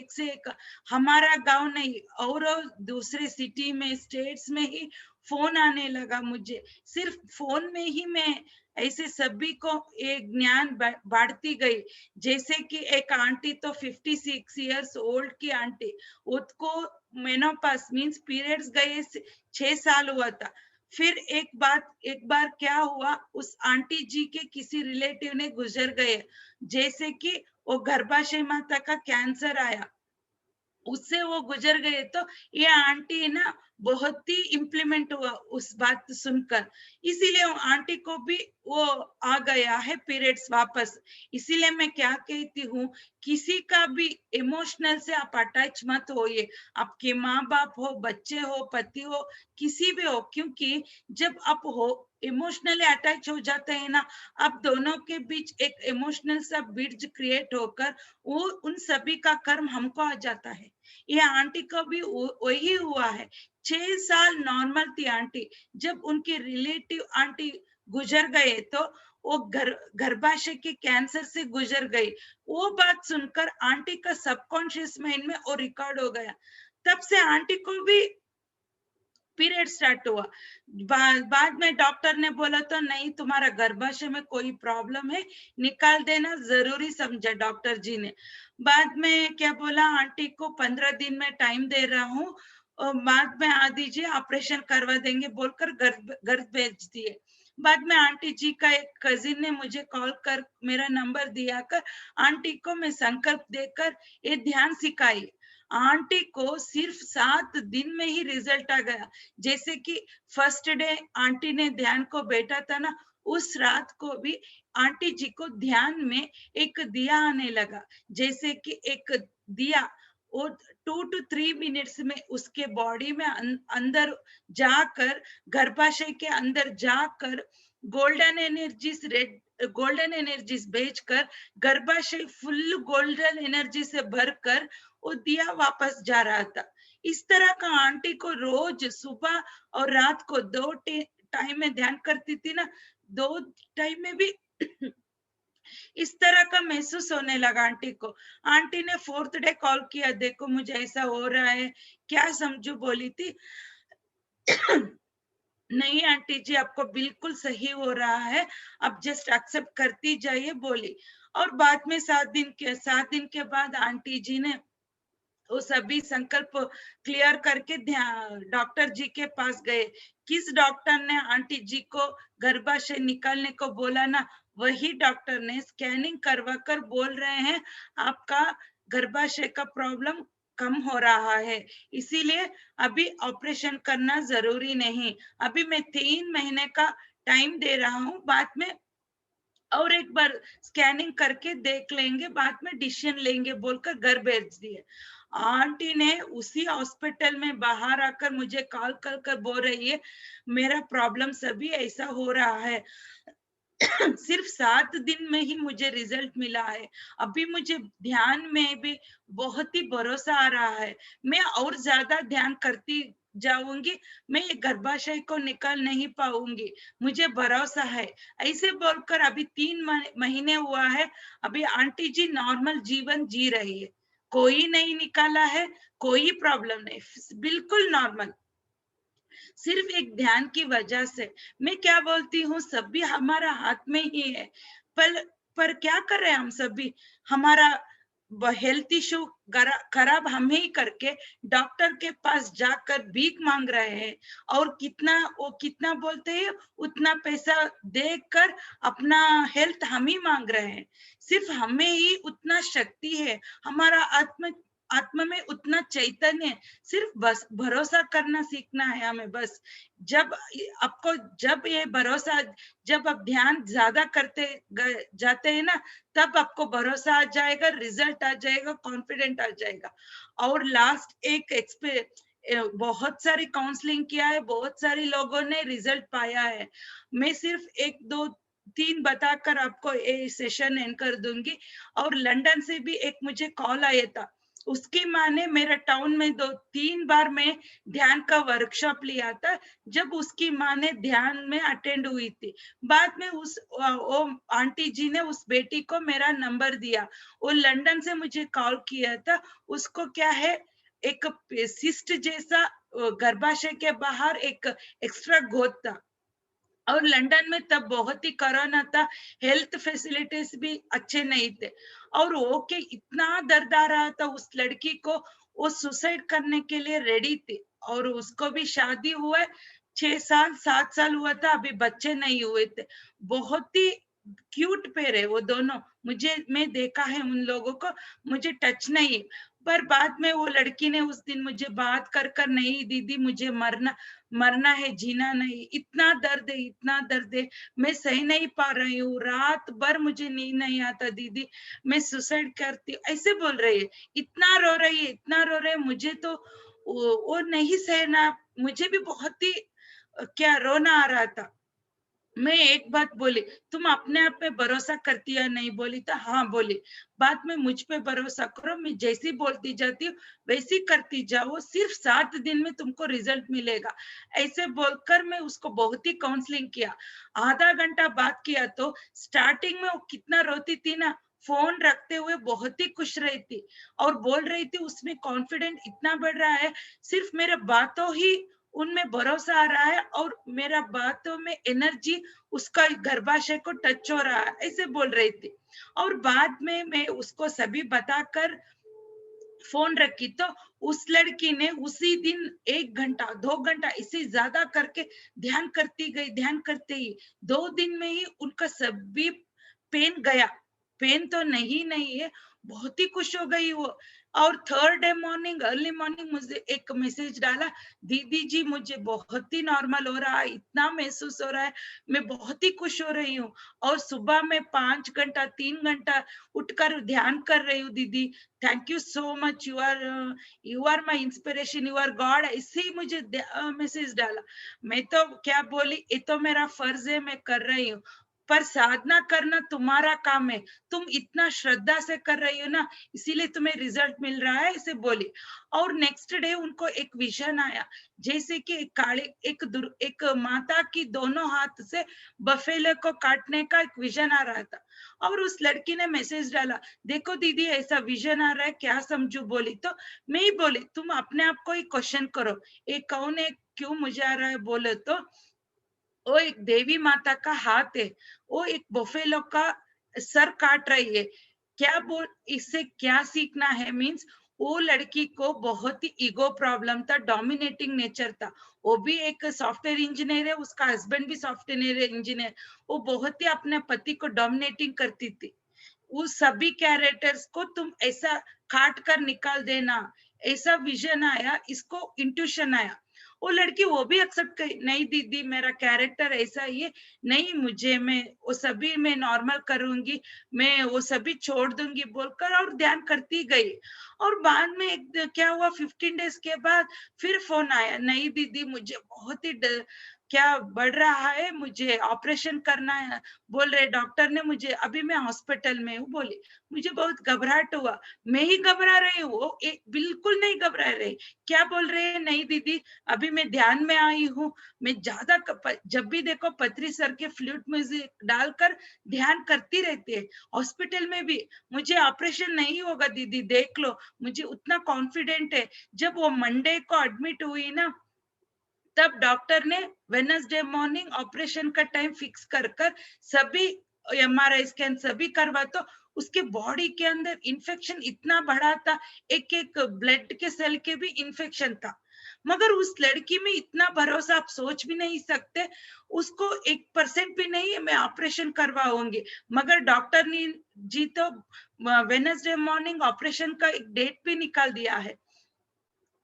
से एक हमारा गांव नहीं और दूसरे सिटी में, स्टेट्स में ही फोन आने लगा मुझे। सिर्फ फोन में ही मैं ऐसे सभी को एक ज्ञान बांटती गई। जैसे कि एक आंटी तो 56 इयर्स ओल्ड की आंटी, उसको मेनोपास मींस पीरियड्स गए 6 साल हुआ था। फिर एक बार क्या हुआ, उस आंटी जी के किसी रिलेटिव ने गुजर गए, जैसे कि वो गर्भाशय माता का कैंसर आया, उससे वो गुजर गए। तो ये आंटी ना बहुत ही इम्प्लीमेंट हुआ उस बात सुनकर, इसीलिए वो आंटी को भी वो आ गया है पीरियड्स वापस। इसीलिए मैं क्या कहती हूँ, किसी का भी इमोशनल से आप अटैच मत होइए, आपके माँ बाप हो, बच्चे हो, पति हो, किसी भी हो, क्योंकि जब आप हो इमोशनली अटैच हो जाते हैं ना, आप दोनों के बीच एक इमोशनल सा ब्रिज क्रिएट होकर वो उन सभी का कर्म हमको आ जाता है। ये आंटी को भी वही हुआ है। 6 साल नॉर्मल थी आंटी, जब उनके रिलेटिव आंटी गुजर गए तो वो गर्भाशय के कैंसर से गुजर गई। वो बात सुनकर आंटी का सबकॉन्शियस माइंड में वो रिकॉर्ड हो गया। तब से आंटी को भी पीरियड स्टार्ट हुआ। बाद में डॉक्टर ने बोला तो नहीं, तुम्हारा गर्भाशय में कोई प्रॉब्लम है, निकाल देना जरूरी समझा डॉक्टर जी ने। बाद में क्या बोला, आंटी को 15 दिन में टाइम दे रहा हूँ, और बाद में आ दीजिए, ऑपरेशन करवा देंगे बोलकर घर भेज दिए। बाद में आंटी जी का एक कजिन ने मुझे कॉल कर मेरा नंबर दिया कर आंटी को मैं संकल्प देकर ये ध्यान सिखाई। आंटी को सिर्फ 7 दिन में ही रिजल्ट आ गया। जैसे कि फर्स्ट डे आंटी ने ध्यान को बैठा था ना, उस रात को भी आंटी जी को ध्यान में एक दिया आने लगा। जैसे कि एक दिया वो 2 to 3 मिनट्स में उसके बॉडी में अंदर जाकर, गर्भाशय के अंदर जाकर गोल्डन एनर्जीज भेजकर गर्भाशय फुल गोल्डन एनर्जी से भरकर वो दिया वापस जा रहा था। इस तरह का आंटी को रोज सुबह और रात को 2 टाइम में ध्यान करती थी ना, 2 टाइम में भी इस तरह का महसूस होने लगा आंटी को। आंटी ने 4th डे कॉल किया, देखो मुझे ऐसा हो रहा है, क्या समझू बोली थी। नहीं आंटी जी, आपको बिल्कुल सही हो रहा है, अब जस्ट एक्सेप्ट करती जाइए बोली। और बाद में 7 दिन के बाद आंटी जी ने वो सभी संकल्प क्लियर करके डॉक्टर जी के पास गए। किस डॉक्टर ने आंटी जी को गर्भाशय निकालने को बोला ना, वही डॉक्टर ने स्कैनिंग करवा कर बोल रहे हैं आपका गर्भाशय का प्रॉब्लम कम हो रहा है, इसीलिए अभी ऑपरेशन करना जरूरी नहीं। अभी मैं 3 महीने का टाइम दे रहा हूँ, बाद में और एक बार स्कैनिंग करके देख लेंगे, बाद में डिसीजन लेंगे बोलकर घर भेज दिए। आंटी ने उसी हॉस्पिटल में बाहर आकर मुझे कॉल कर बोल रही है, मेरा प्रॉब्लम सभी ऐसा हो रहा है। सिर्फ 7 दिन में ही मुझे रिजल्ट मिला है। अभी मुझे ध्यान में भी बहुत ही भरोसा आ रहा है, मैं और ज्यादा ध्यान करती जाऊंगी, मैं ये गर्भाशय को निकाल नहीं पाऊंगी, मुझे भरोसा है। ऐसे बोलकर अभी 3 महीने हुआ है, अभी आंटी जी नॉर्मल जीवन जी रही है, कोई नहीं निकाला है, कोई प्रॉब्लम नहीं, बिल्कुल नॉर्मल, सिर्फ एक ध्यान की वजह से। मैं क्या बोलती हूँ, सभी हमारा हाथ में ही है, पर क्या कर रहे हैं हम सभी, हमारा हेल्थ इशू खराब हम ही करके डॉक्टर के पास जाकर भीख मांग रहे हैं, और कितना बोलते हैं उतना पैसा देकर अपना हेल्थ हम ही मांग रहे हैं। सिर्फ हमें ही उतना शक्ति है, हमारा आत्मा में उतना चैतन्य है, सिर्फ बस भरोसा करना सीखना है हमें बस। जब ये भरोसा, जब आप ध्यान ज्यादा करते जाते हैं ना, तब आपको भरोसा आ जाएगा, रिजल्ट आ जाएगा, कॉन्फिडेंट आ जाएगा। और लास्ट बहुत सारी काउंसलिंग किया है, बहुत सारे लोगों ने रिजल्ट पाया है। मैं सिर्फ 1 2 3 बताकर आपको ये सेशन एंड कर दूंगी। और लंदन से भी एक मुझे कॉल आया था, उसकी माँ ने मेरा टाउन में 2-3 बार मैं ध्यान का वर्कशॉप लिया था, जब उसकी माँ ने ध्यान में अटेंड हुई थी। बाद में वो आंटी जी ने उस बेटी को मेरा नंबर दिया। वो लंदन से मुझे कॉल किया था। उसको क्या है, एक सिस्ट जैसा गर्भाशय के बाहर एक एक्स्ट्रा गोद था। और लंदन में तब बहुत ही कोरोना था, हेल्थ फैसिलिटीज भी अच्छे नहीं थे। और वो के इतना दर्द आ रहा था उस लड़की को, वो सुसाइड करने के लिए रेडी थी। और उसको भी शादी हुआ 6 साल 7 साल हुआ था, अभी बच्चे नहीं हुए थे। बहुत ही क्यूट पेयर है वो दोनों। मैं देखा है उन लोगों को, मुझे टच नहीं। पर बाद में वो लड़की ने उस दिन मुझे बात कर नहीं दीदी मुझे मरना है, जीना नहीं, इतना दर्द है, इतना दर्द है, मैं सही नहीं पा रही हूँ, रात भर मुझे नींद नहीं आता दीदी, मैं सुसाइड करती हूँ, ऐसे बोल रही है। इतना रो रही है, इतना रो रही है, मुझे तो वो नहीं सहना, मुझे भी बहुत ही क्या रोना आ रहा था। मैं एक बात बोली, तुम अपने आप पे भरोसा करती है नहीं? बोली तो हाँ बोली। बाद में मुझ पे भरोसा करो, मैं जैसी बोलती जाती हूँ वैसी करती जाओ, सिर्फ 7 दिन में तुमको रिजल्ट मिलेगा। ऐसे बोलकर मैं उसको बहुत ही काउंसलिंग किया। आधा घंटा बात किया तो स्टार्टिंग में वो कितना रोती थी ना, फोन रखते हुए बहुत ही खुश रही थी और बोल रही थी उसमें कॉन्फिडेंट इतना बढ़ रहा है, सिर्फ मेरे बातों ही उनमें भरोसा आ रहा है और मेरा बातों में एनर्जी उसका गर्भाशय को टच हो रहा है, ऐसे बोल रही थी। और बाद में मैं उसको सभी बताकर फोन रखी तो उस लड़की ने उसी दिन 1 घंटा 2 घंटा इससे ज्यादा करके ध्यान करती गई। ध्यान करते ही 2 दिन में ही उनका सभी पेन गया। पेन तो नहीं है, बहुत ही खुश हो गई वो। और third day morning early morning मुझे एक मैसेज डाला, दीदी जी मुझे बहुत ही नॉर्मल हो रहा है, इतना महसूस हो रहा है, मैं बहुत ही खुश हो रही हूँ। और सुबह में 5 घंटा 3 घंटा उठकर ध्यान कर रही हूँ दीदी, thank you so much, you are my inspiration, you are God, ऐसे ही मुझे मैसेज डाला। मैं तो क्या बोली, ये तो मेरा फर्ज है, मैं कर रही हूँ, पर साधना करना तुम्हारा काम है, तुम इतना श्रद्धा से कर रही हो ना, इसीलिए तुम्हें रिजल्ट मिल रहा है, इसे बोली। और नेक्स्ट डे उनको एक विजन आया, जैसे कि एक माता की दोनों हाथ से बफेले को काटने का एक विजन आ रहा था। और उस लड़की ने मैसेज डाला, देखो दीदी ऐसा विजन आ रहा है, क्या समझू? बोली तो मैं ही बोली, तुम अपने आप को ही क्वेश्चन करो, ये कौन है, क्यों मुझे आ रहा है? बोले तो वो एक देवी माता का हाथ है, वो एक बफेलो का सर काट रही है। क्या बोल, इससे क्या सीखना है? मीन्स वो लड़की को बहुत ही ईगो प्रॉब्लम था, डोमिनेटिंग नेचर था। वो भी एक सॉफ्टवेयर इंजीनियर है, उसका हस्बैंड भी सॉफ्टवेयर इंजीनियर। वो बहुत ही अपने पति को डोमिनेटिंग करती थी। उस सभी कैरेक्टर्स को तुम ऐसा काट कर निकाल देना, ऐसा विजन आया, इसको इंट्यूशन आया। वो लड़की वो भी एक्सेप्ट कर, नहीं दीदी मेरा कैरेक्टर ऐसा ही है, नहीं मुझे, मैं वो सभी मैं नॉर्मल करूंगी, मैं वो सभी छोड़ दूंगी बोलकर और ध्यान करती गई। और बाद में क्या हुआ, 15 डेज के बाद फिर फोन आया, नहीं दीदी मुझे बहुत ही क्या बढ़ रहा है, मुझे ऑपरेशन करना है, बोल रहे डॉक्टर ने मुझे, अभी मैं हॉस्पिटल में हूँ। बोली मुझे बहुत घबराहट हुआ, मैं ही घबरा रही हूँ, वो बिल्कुल नहीं घबरा रही। क्या बोल रहे हैं, नहीं दीदी अभी मैं ध्यान में आई हूँ, मैं ज्यादा जब भी देखो पत्री सर के फ्लूट म्यूजिक डालकर ध्यान करती रहती है, हॉस्पिटल में भी मुझे ऑपरेशन नहीं होगा दीदी, देख लो, मुझे उतना कॉन्फिडेंट है। जब वो मंडे को एडमिट हुई ना, तब डॉक्टर ने वेडनेसडे मॉर्निंग ऑपरेशन का टाइम फिक्स कर सभी MRI स्कैन सभी करवा, तो उसके बॉडी के अंदर इन्फेक्शन इतना बढ़ा था, एक एक ब्लड के सेल के भी इन्फेक्शन था। मगर उस लड़की में इतना भरोसा आप सोच भी नहीं सकते, उसको 1% भी नहीं मैं ऑपरेशन करवाऊंगी। मगर डॉक्टर ने जी तो वेडनेसडे मॉर्निंग ऑपरेशन का एक डेट भी निकाल दिया है।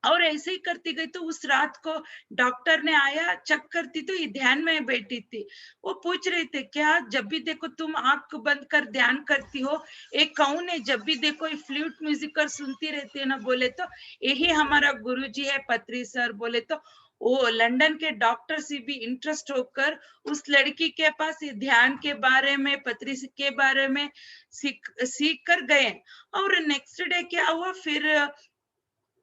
और ऐसे ही करती गई, तो उस रात को डॉक्टर ने आया, चेक करती तो ये ध्यान में बैठी थी। वो पूछ रहे थे, क्या जब भी देखो तुम आंख बंद कर ध्यान करती हो, एक कौन है जब भी देखो ये फ्लूट म्यूजिक सुनती रहती है ना? बोले तो यही हमारा गुरुजी है, पत्री सर। बोले तो वो लंदन के डॉक्टर से भी इंटरेस्ट होकर उस लड़की के पास ये ध्यान के बारे में, पत्री के बारे में सीख कर गए। और नेक्स्ट डे क्या हुआ, फिर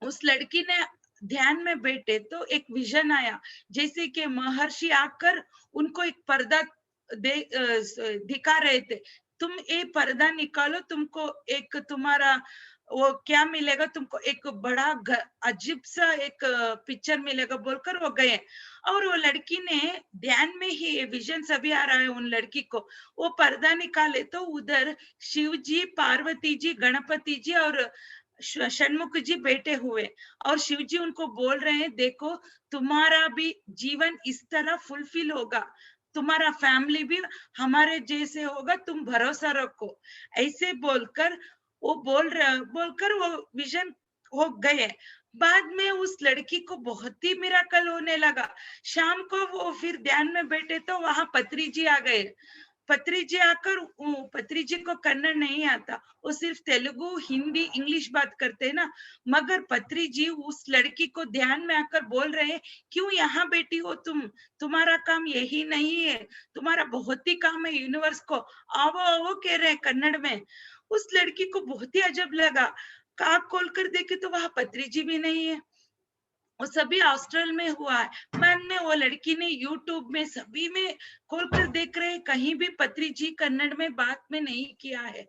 उस लड़की ने ध्यान में बैठे तो एक विजन आया, जैसे कि महर्षि आकर उनको एक पर्दा दिखा रहे थे, तुम ये पर्दा निकालो, तुमको एक तुम्हारा वो क्या मिलेगा, तुमको एक बड़ा अजीब सा एक पिक्चर मिलेगा बोलकर वो गए। और वो लड़की ने ध्यान में ही विजन सभी आ रहा है उन लड़की को, वो पर्दा निकाले तो उधर शिव जी, पार्वती जी, गणपति जी और षणमुख जी बैठे हुए, और शिव जी उनको बोल रहे हैं, देखो तुम्हारा भी जीवन इस तरह फुलफिल होगा, तुम्हारा फैमिली भी हमारे जैसे होगा, तुम भरोसा रखो, ऐसे बोलकर बोलकर वो विजन हो गए। बाद में उस लड़की को बहुत ही मिराकल होने लगा। शाम को वो फिर ध्यान में बैठे तो वहां पत्री जी आ गए। पत्री जी आकर, पत्री जी को कन्नड़ नहीं आता, वो सिर्फ तेलुगु, हिंदी, इंग्लिश बात करते हैं ना, मगर पत्री जी उस लड़की को ध्यान में आकर बोल रहे हैं, क्यों यहाँ बैठी हो तुम, तुम्हारा काम यही नहीं है, तुम्हारा बहुत ही काम है यूनिवर्स को, आओ आओ कह रहे हैं कन्नड़ में। उस लड़की को बहुत ही अजब लगा, काक खोलकर देखे तो वहां पत्री जी भी नहीं है। वो सभी हॉस्टल में हुआ है। बाद में वो लड़की ने यूट्यूब में सभी में खोलकर देख रहे, कहीं भी पत्री जी कन्नड़ में बात में नहीं किया है।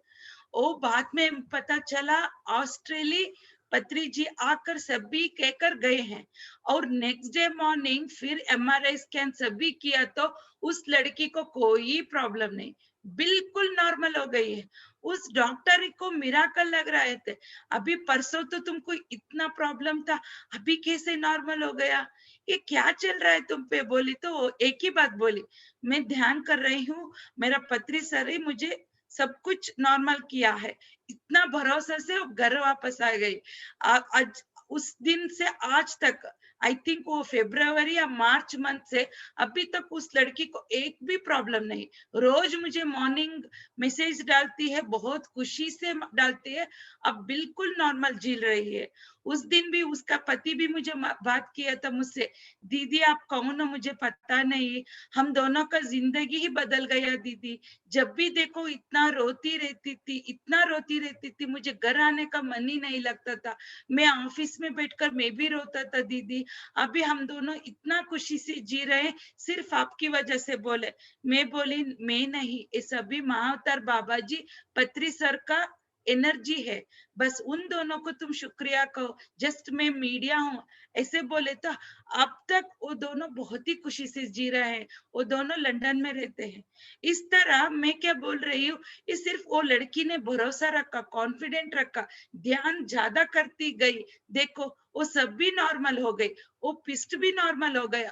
वो बाद में पता चला ऑस्ट्रेली पत्री जी आकर सभी कहकर गए हैं। और नेक्स्ट डे मॉर्निंग फिर एमआरआई स्कैन सभी किया तो उस लड़की को कोई प्रॉब्लम नहीं, बिल्कुल नॉर्मल हो गई है। उस डॉक्टर को मिराकल लग रहे थे, अभी परसों तो तुमको इतना प्रॉब्लम था, अभी कैसे नॉर्मल हो गया, ये क्या चल रहा है तुम पे। बोली तो एक ही बात बोली, मैं ध्यान कर रही हूँ, मेरा पत्री सर ही मुझे सब कुछ नॉर्मल किया है। इतना भरोसा से घर वापस आ गई। आज उस दिन से आज तक, आई थिंक वो फरवरी या मार्च मंथ से अभी तक उस लड़की को एक भी प्रॉब्लम नहीं। रोज मुझे मॉर्निंग मैसेज डालती है, बहुत खुशी से डालती है, अब बिल्कुल नॉर्मल जी रही है। उस दिन भी उसका पति भी मुझे बात किया था मुझसे, दीदी आप कौन हो मुझे पता नहीं, हम दोनों का जिंदगी ही बदल गया दीदी, जब भी देखो इतना रोती रहती थी, इतना रोती रहती थी, मुझे घर आने का मन ही नहीं लगता था, मैं ऑफिस में बैठकर मैं भी रोता था दीदी, अभी हम दोनों इतना खुशी से जी रहे हैं, सिर्फ आपकी वजह से। बोले, मैं बोली मैं नहीं, ये सभी महाअवतार बाबा जी, पत्री सर का एनर्जी है, बस उन दोनों को तुम शुक्रिया कहो, जस्ट मैं मीडिया हूँ, ऐसे बोले तो अब तक वो दोनों बहुत ही खुशी से जी रहे हैं, वो दोनों लंदन में रहते हैं। इस तरह मैं क्या बोल रही हूँ, ये सिर्फ वो लड़की ने भरोसा रखा, कॉन्फिडेंट रखा, ध्यान ज्यादा करती गई, देखो वो सब भी नॉर्मल हो गई, वो पिस्ट भी नॉर्मल हो गया,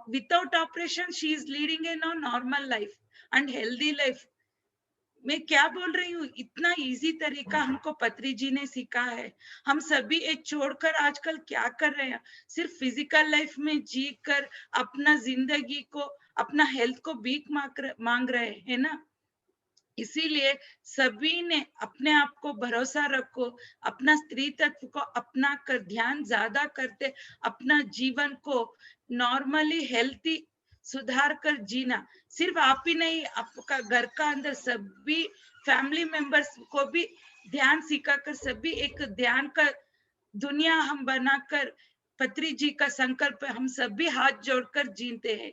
without operation she is leading a normal life and healthy life. मैं क्या बोल रही हूँ, इतना इजी तरीका हमको पत्री जी ने सिखा है। हम सभी एक छोड़कर आजकल क्या कर रहे हैं, सिर्फ फिजिकल लाइफ में जी कर अपना जिंदगी को, अपना हेल्थ को भीख मांग रहे हैं ना। इसीलिए सभी ने अपने आप को भरोसा रखो, अपना स्त्री तत्व को अपना कर ध्यान ज्यादा करते, अपना जीवन को नॉर्मली हेल्थी सुधार कर जीना। सिर्फ आप ही नहीं, आपका घर का अंदर सभी फैमिली मेंबर्स को भी ध्यान सिखाकर सभी एक ध्यान का दुनिया हम बनाकर, पत्री जी का संकल्प हम सभी हाथ जोड़कर जीते हैं।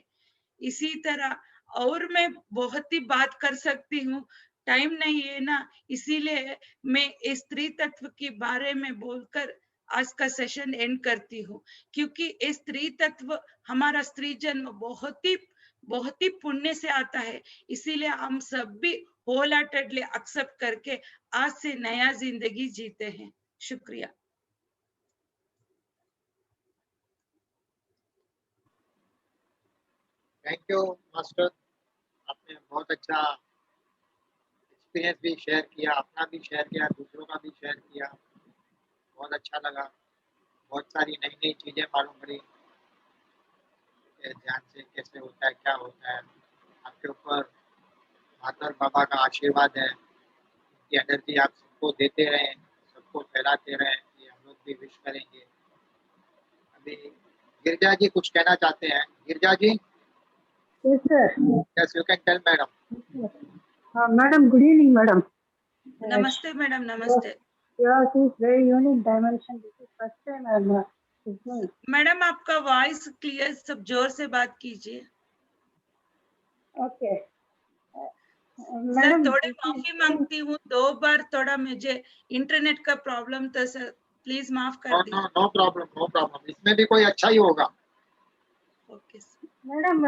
इसी तरह और मैं बहुत ही बात कर सकती हूँ, टाइम नहीं है ना, इसीलिए मैं स्त्री तत्व के बारे में बोलकर आज का सेशन एंड करती हूँ। क्योंकि स्त्री तत्व, हमारा स्त्री जन्म बहुत ही पुण्य से आता है, इसीलिए हम सब भी होल हार्टेडली एक्सेप्ट करके आज से नया जिंदगी जीते हैं। शुक्रिया। थैंक यू मास्टर, आपने बहुत अच्छा एक्सपीरियंस भी शेयर किया, अपना भी शेयर किया, दूसरों का भी शेयर किया, बहुत अच्छा लगा। बहुत सारी नई नई चीज़ें मालूम पड़ी, ध्यान से कैसे होता है, क्या होता है। आपके ऊपर महात्मा बाबा का आशीर्वाद है, उनकी एनर्जी आप सबको देते रहें, सबको फैलाते रहें, ये हम लोग भी विश करेंगे। अभी गिरिजा जी कुछ कहना चाहते हैं? Girija ji, Yes, sir. Yes you can tell madam. Yes, sir. Madam, good evening, madam. नमस्ते मैडम, नमस्ते Yours is very unique dimension. This is first time I'm listening. Madam. आपका वॉइस क्लियर, सब जोर से बात कीजिए। Okay. सर Madam, थोड़े this माफी is- मांगती हूँ, 2 बार थोड़ा मुझे इंटरनेट का प्रॉब्लम था सर, प्लीज माफ नो कर नो दीजिए। No problem, no problem. इसमें भी कोई अच्छा ही होगा. Okay sir. Madam,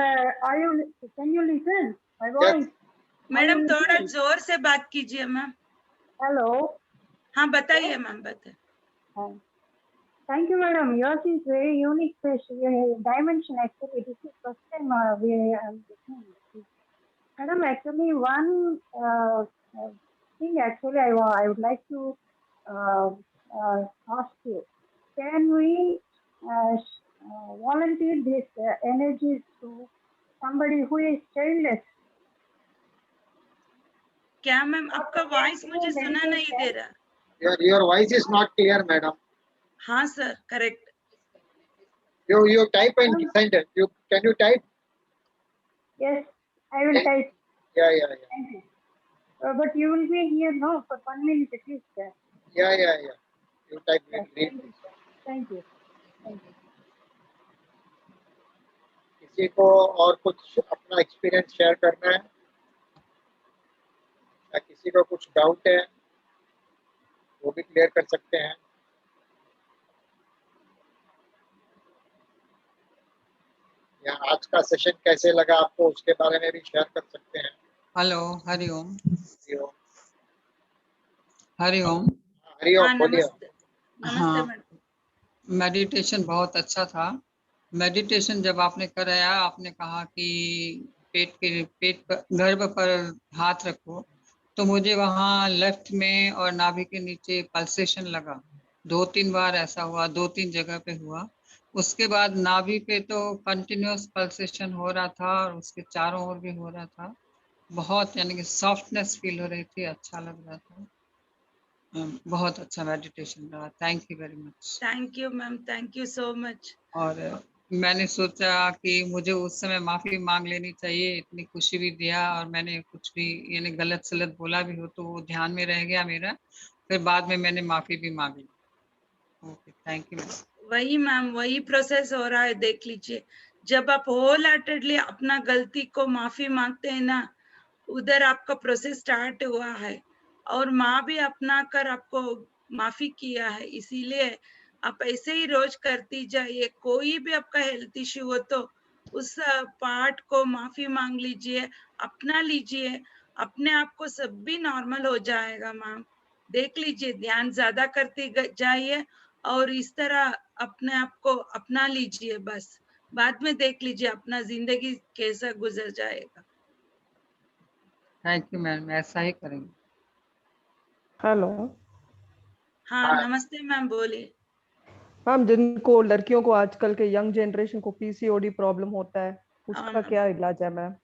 can you listen? My voice. Madam you थोड़ा listening? जोर से बात कीजिए मैम। Hello. हाँ बताइए मैम, बताइए। Thank you, madam. Yours is very unique dimension. Actually, this is first time we are listening. Madam, actually, one thing actually I would like to ask you. Can we volunteer this energies to somebody who is childless? क्या ma'am, आपका voice मुझे सुना नहीं दे रहा। Your voice is not clear, madam. हाँ sir, correct. You type and send it. Can you type? Yes, I will type. Yeah. Thank you. But you will be here now for 1 minute at least. Yeah. You type. Yes, Read. thank you. Thank you. किसी को और कुछ अपना experience share करना है या किसी को कुछ डाउट है वो भी क्लियर कर सकते हैं. या आज का सेशन कैसे लगा आपको उसके बारे में भी शेयर कर सकते हैं. हेलो, हरिओम। हरिओम. हरिओम। हरिओम, हाँ बोलिए. नमस्ते, नमस्ते हाँ, मैडम। मेडिटेशन बहुत अच्छा था। मेडिटेशन जब आपने कराया, आपने कहा कि पेट पर, गर्भ पर हाथ रखो, तो मुझे वहाँ लेफ्ट में और नाभि के नीचे पल्सेशन लगा। 2-3 बार ऐसा हुआ, 2-3 जगह पे हुआ। उसके बाद नाभि पे तो कंटिन्यूअस पल्सेशन हो रहा था और उसके चारों ओर भी हो रहा था। बहुत यानी कि सॉफ्टनेस फील हो रही थी, अच्छा लग रहा था। बहुत अच्छा मेडिटेशन रहा। Thank you very much. Thank you ma'am, thank you so much. और मैंने सोचा कि मुझे उस समय माफी मांग लेनी चाहिए, इतनी खुशी भी दिया और मैंने कुछ भी यानी गलत सलत बोला भी हो तो वो ध्यान में रह गया मेरा। फिर बाद में मैंने माफी भी मांग ली। Okay, thank you. वही मैम, वही प्रोसेस हो रहा है, देख लीजिए। जब आप होल हार्टेडली अपना गलती को माफी मांगते हैं ना, उधर आपका प्रोसेस स्टार्ट हुआ है। और माँ भी अपना कर आपको माफी किया है, इसीलिए आप ऐसे ही रोज करती जाइए। कोई भी आपका हेल्थ इश्यू हो तो उस पार्ट को माफी मांग लीजिए, अपना लीजिए, अपने आप को सब भी नॉर्मल हो जाएगा मैम। देख लीजिए, ध्यान ज्यादा करते जाइए और इस तरह अपने आप को अपना लीजिए। बस बाद में देख लीजिए अपना जिंदगी कैसा गुजर जाएगा। थैंक यू मैम, ऐसा ही करेंगे। हेलो हाँ हाँ. नमस्ते मैम, बोलिए। मैम, जिनको लड़कियों को आजकल के यंग जनरेशन को पीसीओडी प्रॉब्लम होता है, हाँ उसका मैम, क्या इलाज है मैम?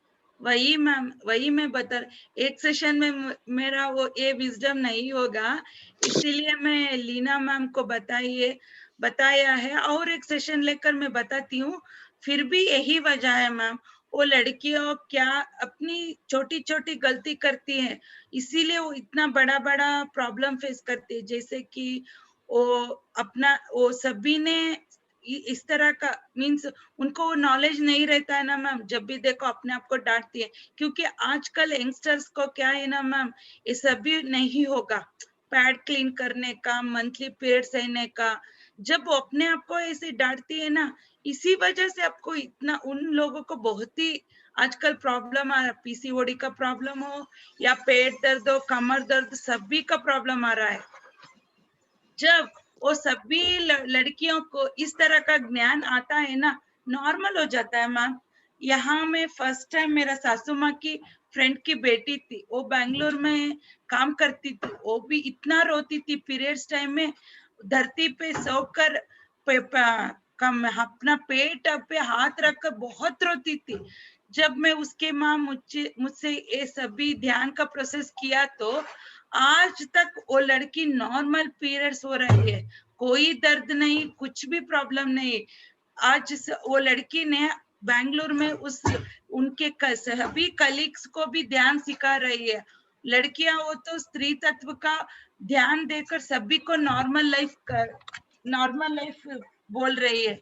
वही मैम, वही मैं बता, एक सेशन में मेरा वो ये विजडम नहीं होगा, इसीलिए मैं लीना मैम को बताया है और एक सेशन लेकर मैं बताती हूँ। फिर भी यही वजह है मैम, वो लड़कियों क्या अपनी छोटी छोटी गलती करती हैं, इसीलिए वो इतना बड़ा बड़ा प्रॉब्लम फेस करती है। जैसे कि वो सभी ने इस तरह का मीन्स उनको नॉलेज नहीं रहता है ना मैम, जब भी देखो अपने आप को डांटती है। क्योंकि आजकल यंगस्टर्स को क्या है ना मैम, ये सब भी नहीं होगा, पैड क्लीन करने का, मंथली पीरियड सहने का। जब वो अपने आप को ऐसे डांटती है ना, इसी वजह से आपको इतना उन लोगों को बहुत ही आजकल प्रॉब्लम आ रहा है। पीसीओडी का प्रॉब्लम हो या पेट दर्द हो, कमर दर्द, सभी का प्रॉब्लम आ रहा है। जब वो सभी लड़कियों को इस तरह का ज्ञान आता है ना, नॉर्मल हो जाता है मैम। यहाँ में फर्स्ट टाइम मेरा सासू माँ की फ्रेंड की बेटी थी, वो बैंगलोर में काम करती थी, वो भी इतना रोती थी पीरियड्स टाइम में, धरती पे सोकर अपना पेट पे हाथ रखकर बहुत रोती थी। जब मैं उसके माँ मुझसे ये सभी ध्यान का प्रोसेस किया तो आज तक वो लड़की नॉर्मल पीरियड्स हो रही है, कोई दर्द नहीं, कुछ भी प्रॉब्लम नहीं। वो लड़की ने बेंगलुरु में उनके सभी कलीग्स को भी ध्यान सिखा रही है। लड़कियां वो तो स्त्री तत्व का ध्यान देकर सभी को नॉर्मल लाइफ बोल रही है।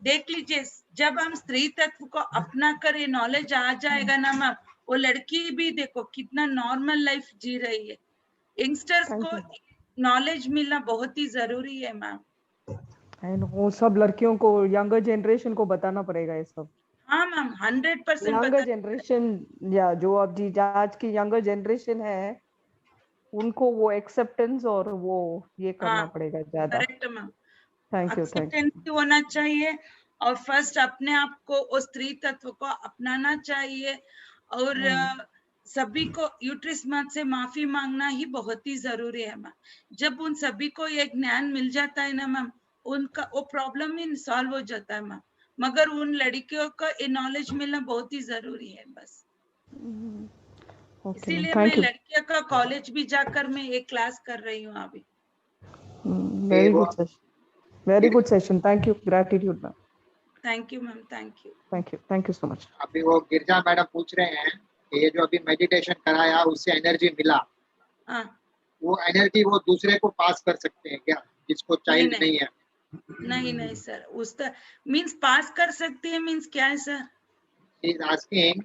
देख लीजिए, जब हम स्त्री तत्व को अपना कर ये नॉलेज आ जाएगा ना मैम, वो लड़की भी देखो कितना नॉर्मल लाइफ जी रही है। यंगस्टर्स को नॉलेज मिलना बहुत ही जरूरी है मैम। एंड वो सब लड़कियों को, यंगर जनरेशन को बताना पड़ेगा ये सब। हाँ मैम, 100% यंगर जनरेशन, या जो अब जी आज की यंगर जनरेशन है, उनको वो एक्सेप्टेंस और वो ये करना पड़ेगा ज्यादा। Correct ma'am, thank you. Acceptance होना चाहिए और फर्स्ट अपने आप को उस स्त्री तत्व को अपनाना चाहिए और सभी को यूट्रस मत से माफी मांगना ही बहुत ही जरूरी है मैम। जब उन सभी को ये ज्ञान मिल जाता है ना मैम, उनका वो प्रॉब्लम ही सॉल्व हो जाता है मैम। मगर उन लड़कियों को ये नॉलेज मिलना बहुत ही जरूरी है बस। इसीलिए मैं लड़कियों का कॉलेज भी जाकर मैं एक क्लास कर रही हूँ अभी। Very good session, very good session. Thank you, gratitude ma'am. Thank you ma'am, thank you so much. अभी वो गिरजा मैडम पूछ रहे हैं कि ये जो अभी मेडिटेशन कराया उससे एनर्जी मिला, वो एनर्जी वो दूसरे को पास कर सकते हैं क्या, जिसको चाइल्ड नहीं है? नहीं सर, उस मींस पास कर सकती है मींस क्या है sir? He is asking,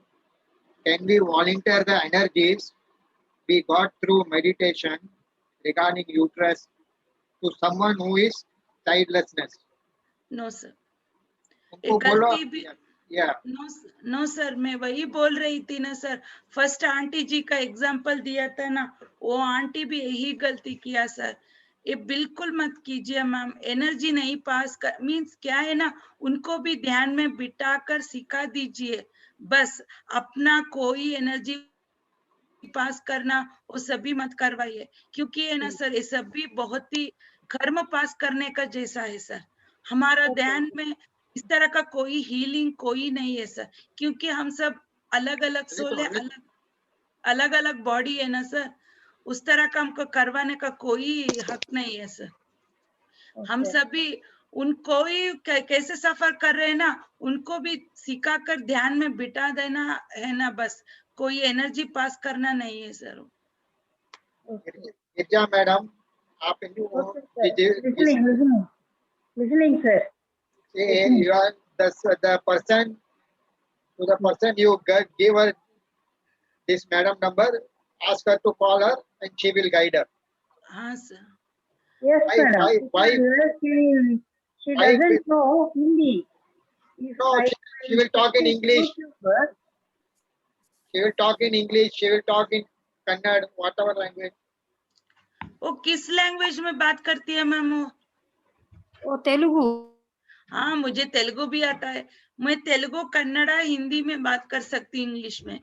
can we volunteer the energies we got through meditation regarding uterus to someone who is childlessness? No sir, उनको बोलो। नो सर, मैं वही बोल रही थी ना सर। फर्स्ट आंटी जी का एग्जाम्पल दिया था ना, वो आंटी भी यही गलती किया सर। ये बिल्कुल मत कीजिए मैम। एनर्जी नहीं पास कर मीन्स क्या है ना, उनको भी ध्यान में बिठाकर सिखा दीजिए। बस अपना कोई एनर्जी पास करना वो सभी मत करवाइए, क्योंकि है ना सर, ये सभी बहुत ही कर्म पास करने का जैसा है सर। हमारा ध्यान में इस तरह का कोई हीलिंग कोई नहीं है सर, क्योंकि हम सब अलग अलग सोल है, अलग अलग बॉडी है ना सर। उस तरह का हमको करवाने का कोई हक नहीं है सर। हम सभी उनको ही कैसे सफर कर रहे हैं ना, उनको भी सिखा कर ध्यान में बिठा देना है ना, बस कोई एनर्जी पास करना नहीं है सर। गिरजा मैडम, आप listening sir. You are the person, to the person you give her this madam number, ask her to call her and she will guide her. हाँ sir. Yes, madam. Why she doesn't know Hindi. No, she will talk in English. She will talk in English. She will talk in Kannada, whatever language. वो किस language में बात करती है ma'am? वो तेलुगु। हाँ, मुझे तेलुगु भी आता है। मैं तेलुगु, कन्नड़ा, हिंदी में बात कर सकती, इंग्लिश में।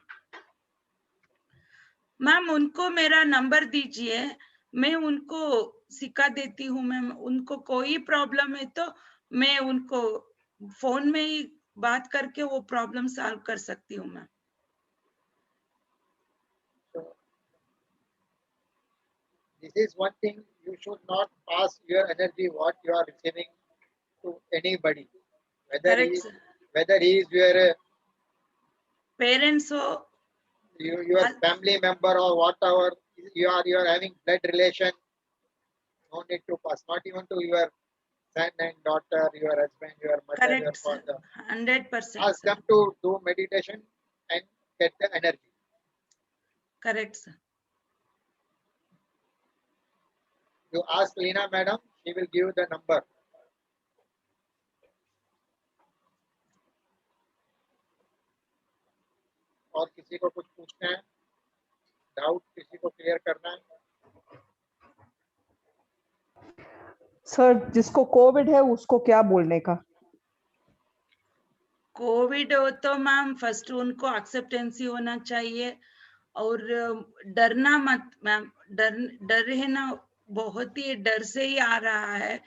मैम उनको मेरा नंबर दीजिए, मैं उनको सिखा देती हूँ मैम। उनको कोई प्रॉब्लम है तो मैं उनको फोन में ही बात करके वो प्रॉब्लम सॉल्व कर सकती हूँ ma'am. This is one thing, you should not pass your energy what you are receiving to anybody, whether he is your parents or your family member or whatever. You are having blood relation, no need to pass, not even to your son and daughter, your husband, your mother. Correct, your father. 100%. Ask them to do meditation and get the energy. Correct, sir. You ask Leena madam, she will give the number. और किसी को कुछ पूछना है, doubt किसी को clear करना है? सर, जिसको कोविड है उसको क्या बोलने का? कोविड हो तो मैम फर्स्ट उनको एक्सेप्टेंसी होना चाहिए और डरना मत मैम। डर है ना, बहुत ही डर से ही आ रहा है,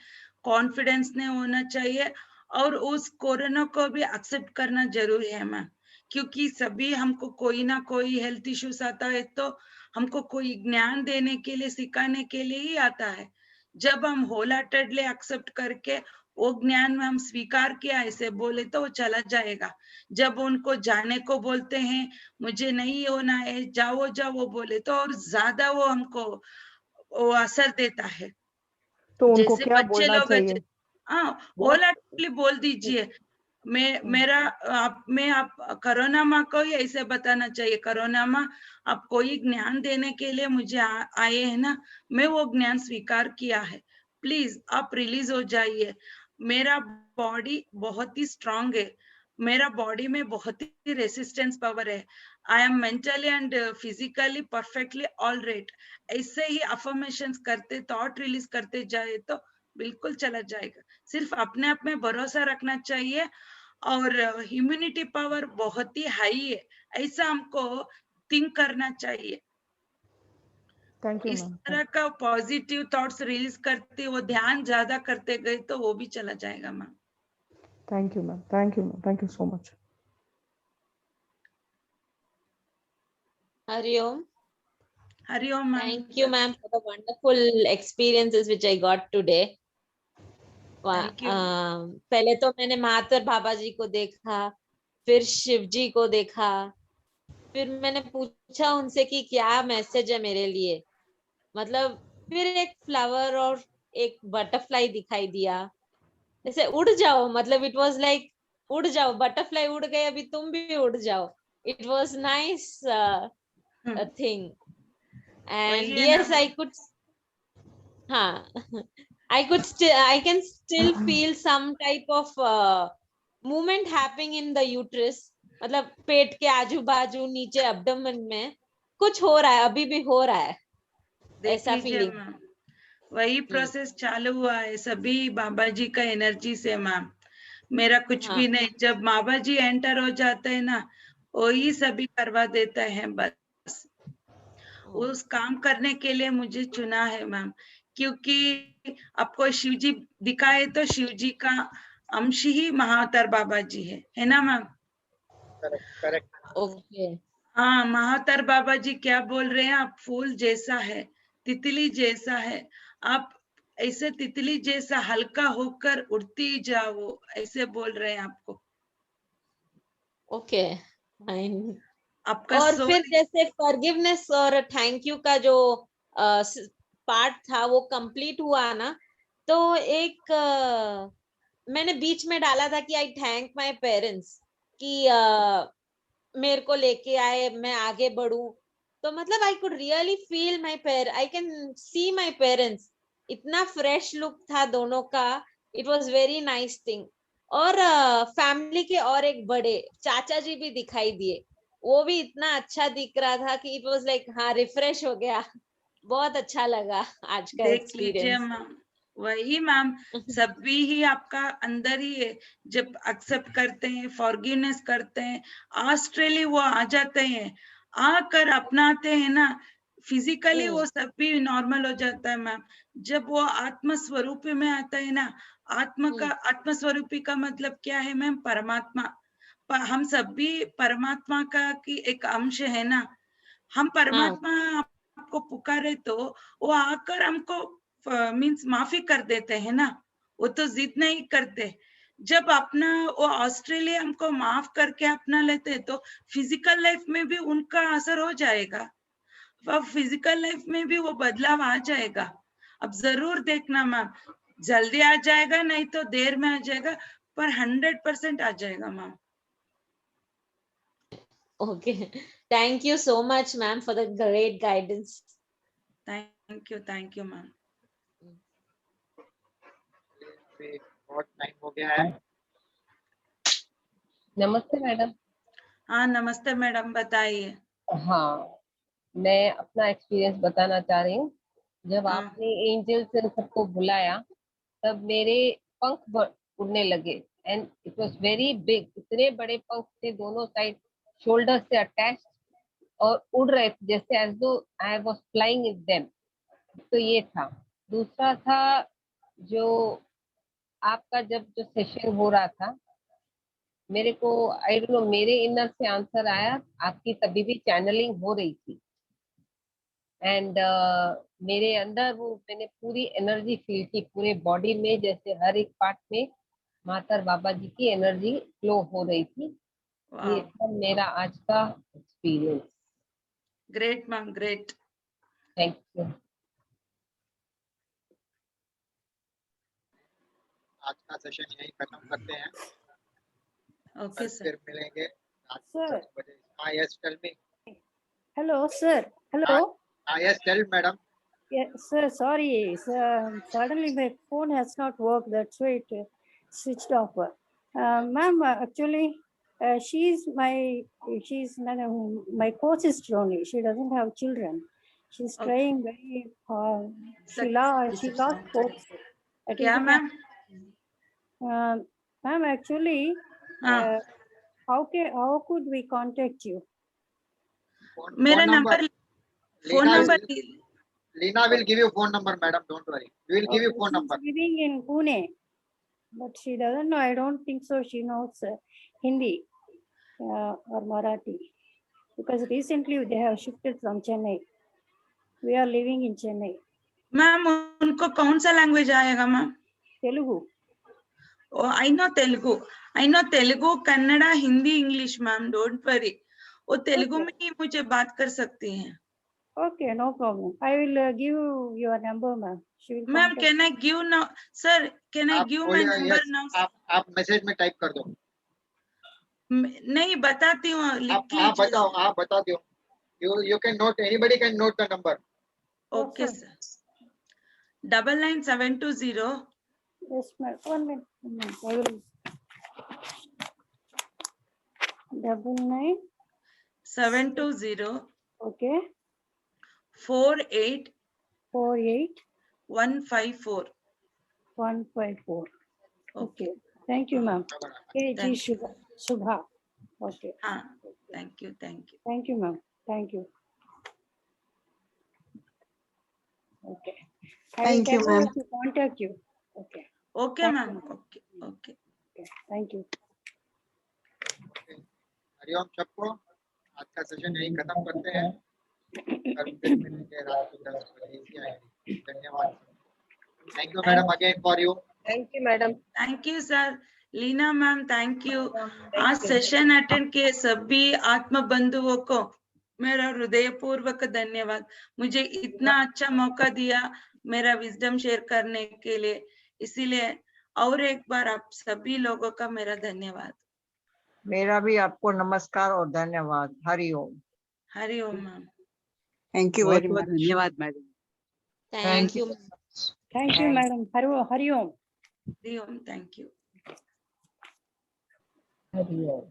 कॉन्फिडेंस नहीं होना चाहिए और उस कोरोना को भी एक्सेप्ट करना जरूरी है मैम, क्योंकि सभी हमको कोई ना कोई हेल्थ इश्यूज आता है तो हमको कोई ज्ञान देने के लिए, सिखाने के लिए ही आता है। जब हम होल हार्टेडली एक्सेप्ट करके वो ज्ञान में हम स्वीकार किया ऐसे बोले तो वो चला जाएगा। जब उनको जाने को बोलते हैं, मुझे नहीं होना है, जाओ जाओ वो बोले तो और ज्यादा वो हमको वो असर देता है। तो उनको जैसे क्या बच्चे बोलना लोग चाहिए? हाँ, What? होलाटली बोल दीजिए। आप करोना माँ को ही ऐसे बताना चाहिए, करोना माँ आप कोई ज्ञान देने के लिए मुझे आए हैं ना, मैं वो ज्ञान स्वीकार किया है, प्लीज आप रिलीज हो जाइए। मेरा बॉडी बहुत ही स्ट्रांग है, मेरा बॉडी में बहुत ही रेसिस्टेंस पावर है, I am mentally and physically perfectly all right. ऐसे ही अफर्मेशंस करते, थॉट रिलीज करते जाए तो बिल्कुल चला जाएगा। सिर्फ अपने आप में भरोसा रखना चाहिए और इम्यूनिटी पावर बहुत ही हाई है, ऐसा हमको थिंक करना चाहिए। थैंक यू इस मैम। तरह का पॉजिटिव थॉट्स रिलीज करते, वो ध्यान ज्यादा करते गए तो वो भी चला जाएगा ma'am. Thank you ma'am, thank you ma'am, thank you so much. Hariom. Hariom ma'am. Thank you, ma'am, for the wonderful experiences which I got today. Thank you. पहले तो मैंने महातर बाबा जी को देखा, फिर शिव जी को देखा, फिर मैंने पूछा उनसे कि क्या मैसेज है मेरे लिए। मतलब फिर एक फ्लावर और एक बटरफ्लाई दिखाई दिया, जैसे उड़ जाओ, मतलब इट वाज लाइक उड़ जाओ, बटरफ्लाई उड़ गए, अभी तुम भी उड़ जाओ। इट वाज नाइस थिंग वही एंड है yes ना, I could, हाँ, I can still feel some type of movement happening in the uterus, मतलब पेट के आजू बाजू नीचे एब्डोमेन में कुछ हो रहा है, अभी भी हो रहा है, देख ऐसा लीजिए फीलिंग। मैम, वही प्रोसेस चालू हुआ है सभी बाबा जी का एनर्जी से मैम। मेरा कुछ हाँ भी नहीं, जब बाबा जी एंटर हो जाते हैं ना, वही सभी करवा देता है बस। उस काम करने के लिए मुझे चुना है मैम, क्योंकि आपको शिव जी दिखाए तो शिव जी का अंश ही महाअवतार बाबा जी है ना मैम? Correct correct. ओके हाँ, महाअवतार बाबा जी क्या बोल रहे हैं, आप फूल जैसा है, तितली जैसा है, आप ऐसे तितली जैसा हल्का होकर उड़ती जाओ, ऐसे बोल रहे हैं आपको। Okay fine. आपका और सोल। फिर जैसे फॉरगिवनेस और थैंक यू का जो पार्ट था वो कंप्लीट हुआ ना, तो एक मैंने बीच में डाला था कि आई थैंक माय पेरेंट्स कि मेरे को लेके आए, मैं आगे बढ़ूं। तो मतलब I could really feel my I can see my parents, इतना फ्रेश लुक था दोनों का, it was very nice thing. और फैमिली के और एक बड़े चाचा जी भी दिखाई दिए, वो भी इतना अच्छा दिख रहा था कि इट वाज लाइक हाँ रिफ्रेश हो गया, बहुत अच्छा लगा आज का देख लीजिए एक्सपीरियंस। मैम, वही मैम, सभी ही आपका अंदर ही है। जब एक्सेप्ट करते हैं, फॉरगिवनेस करते हैं, ऑस्ट्रेलिया वो आ जाते हैं, आकर अपनाते हैं ना, फिजिकली वो सभी नॉर्मल हो जाता है मैम। जब वो आत्म स्वरूपी में आता है ना, आत्म स्वरूपी का मतलब क्या है मैम? परमात्मा। हम सभी परमात्मा का की एक अंश है ना, हम हाँ परमात्मा आपको पुकारे तो वो आकर हमको मीन्स माफी कर देते हैं ना, वो तो जिद नहीं करते। जब अपना वो ऑस्ट्रेलिया हमको माफ करके अपना लेते हैं तो फिजिकल लाइफ में भी उनका असर हो जाएगा, अब फिजिकल लाइफ में भी वो बदलाव आ जाएगा। अब जरूर देखना मैम, जल्दी आ जाएगा नहीं तो देर में आ जाएगा, पर 100% आ जाएगा ma'am. Okay, thank you so much ma'am for the great guidance. Thank you ma'am. अभी बहुत टाइम हो गया है। नमस्ते मैडम। हाँ नमस्ते मैडम, बताइए। हाँ, मैं अपना एक्सपीरियंस बताना चाह रही हूँ। जब हाँ आपने एंजल से सबको बुलाया तब मेरे पंख उड़ने लगे and it was very big, इतने बड़े पंख थे दोनों साइड शोल्डर से अटैच और उड़ रहे थे जैसे एज दो I was flying with them. तो ये था। दूसरा था जो आपका जब जो सेशन हो रहा था, मेरे को आई डोंट नो मेरे इनर से आंसर आया, आपकी तभी भी चैनलिंग हो रही थी एंड मेरे अंदर वो मैंने पूरी एनर्जी फील की, पूरे बॉडी में, जैसे हर एक पार्ट में मातर बाबा जी की एनर्जी फ्लो हो रही थी। ये Wow. सब मेरा आज का experience. Great, ma'am. Great. Thank you. आज का सेशन यही खत्म करते हैं, Okay, कल sir. फिर मिलेंगे रात को Sir. 10 बजे। हाँ, yes, tell me. Hello, sir. Hello. Yes, tell madam. Yeah, sir. Sorry, sir. Suddenly my phone has not worked. That's why it switched off. Ma'am, actually, she's my co-sister only. She doesn't have children. She's Okay. trying very hard. She Sir, lost hope. That is क्या it, ma'am? ma'am, actually, हाँ, how could we contact you? मेरा number phone number Lina will give you phone number, madam. Don't worry. We will give you Okay, phone she's number. living in Pune, but she doesn't know. I don't think so. She knows Hindi or Marathi, because recently they have shifted from Chennai. We are living in Chennai. Ma'am उनको कौन सा language आएगा ma'am? Telugu. I know Telugu, Kannada, Hindi, English ma'am, don't worry. वो तेलुगु में ही मुझे बात कर सकती हैं। Okay, no problem. I will give you your number, ma'am. She will ma'am, contact. can I give now, sir? Can I आप give my बोलिए, number yes, now? आप मैसेज में टाइप कर दो। नहीं बताती हूँ, लिख आप बताओ, आप बता दो। You can note, anybody can note the number. Okay, sir. 99720. Yes, ma'am. 1 minute. 1 minute. I will. 99. 720. Okay. 48 48 154. 154. Okay. Okay. Thank you, ma'am. KG Thank you. Shubha. Okay. हाँ, thank you. Thank you, ma'am. Thank you. Okay. Thank you, ma'am. To contact you. Okay. Okay, Thank ma'am. you. Okay. Okay. Thank you. Hariom सबको, आज का session यही खत्म करते हैं। कल फिर मिलेंगे रात को 10 बजे इसी आएंगे। धन्यवाद। Thank you, madam, again for you. Thank you madam. Thank you, sir. Leena ma'am, thank you. Thank आज you. सेशन अटेंड किए सभी आत्म बंधुओं को मेरा हृदयपूर्वक धन्यवाद। मुझे इतना अच्छा मौका दिया मेरा विजडम शेयर करने के लिए, इसीलिए और एक बार आप सभी लोगों का मेरा धन्यवाद। मेरा भी आपको नमस्कार और धन्यवाद। हरिओम। हरिओम ma'am. Thank you very much. धन्यवाद madam. Thank you. Thank you, madam. Hariom. हरिओम, thank you. हरिओम।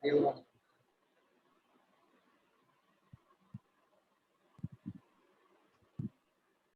हरिओम।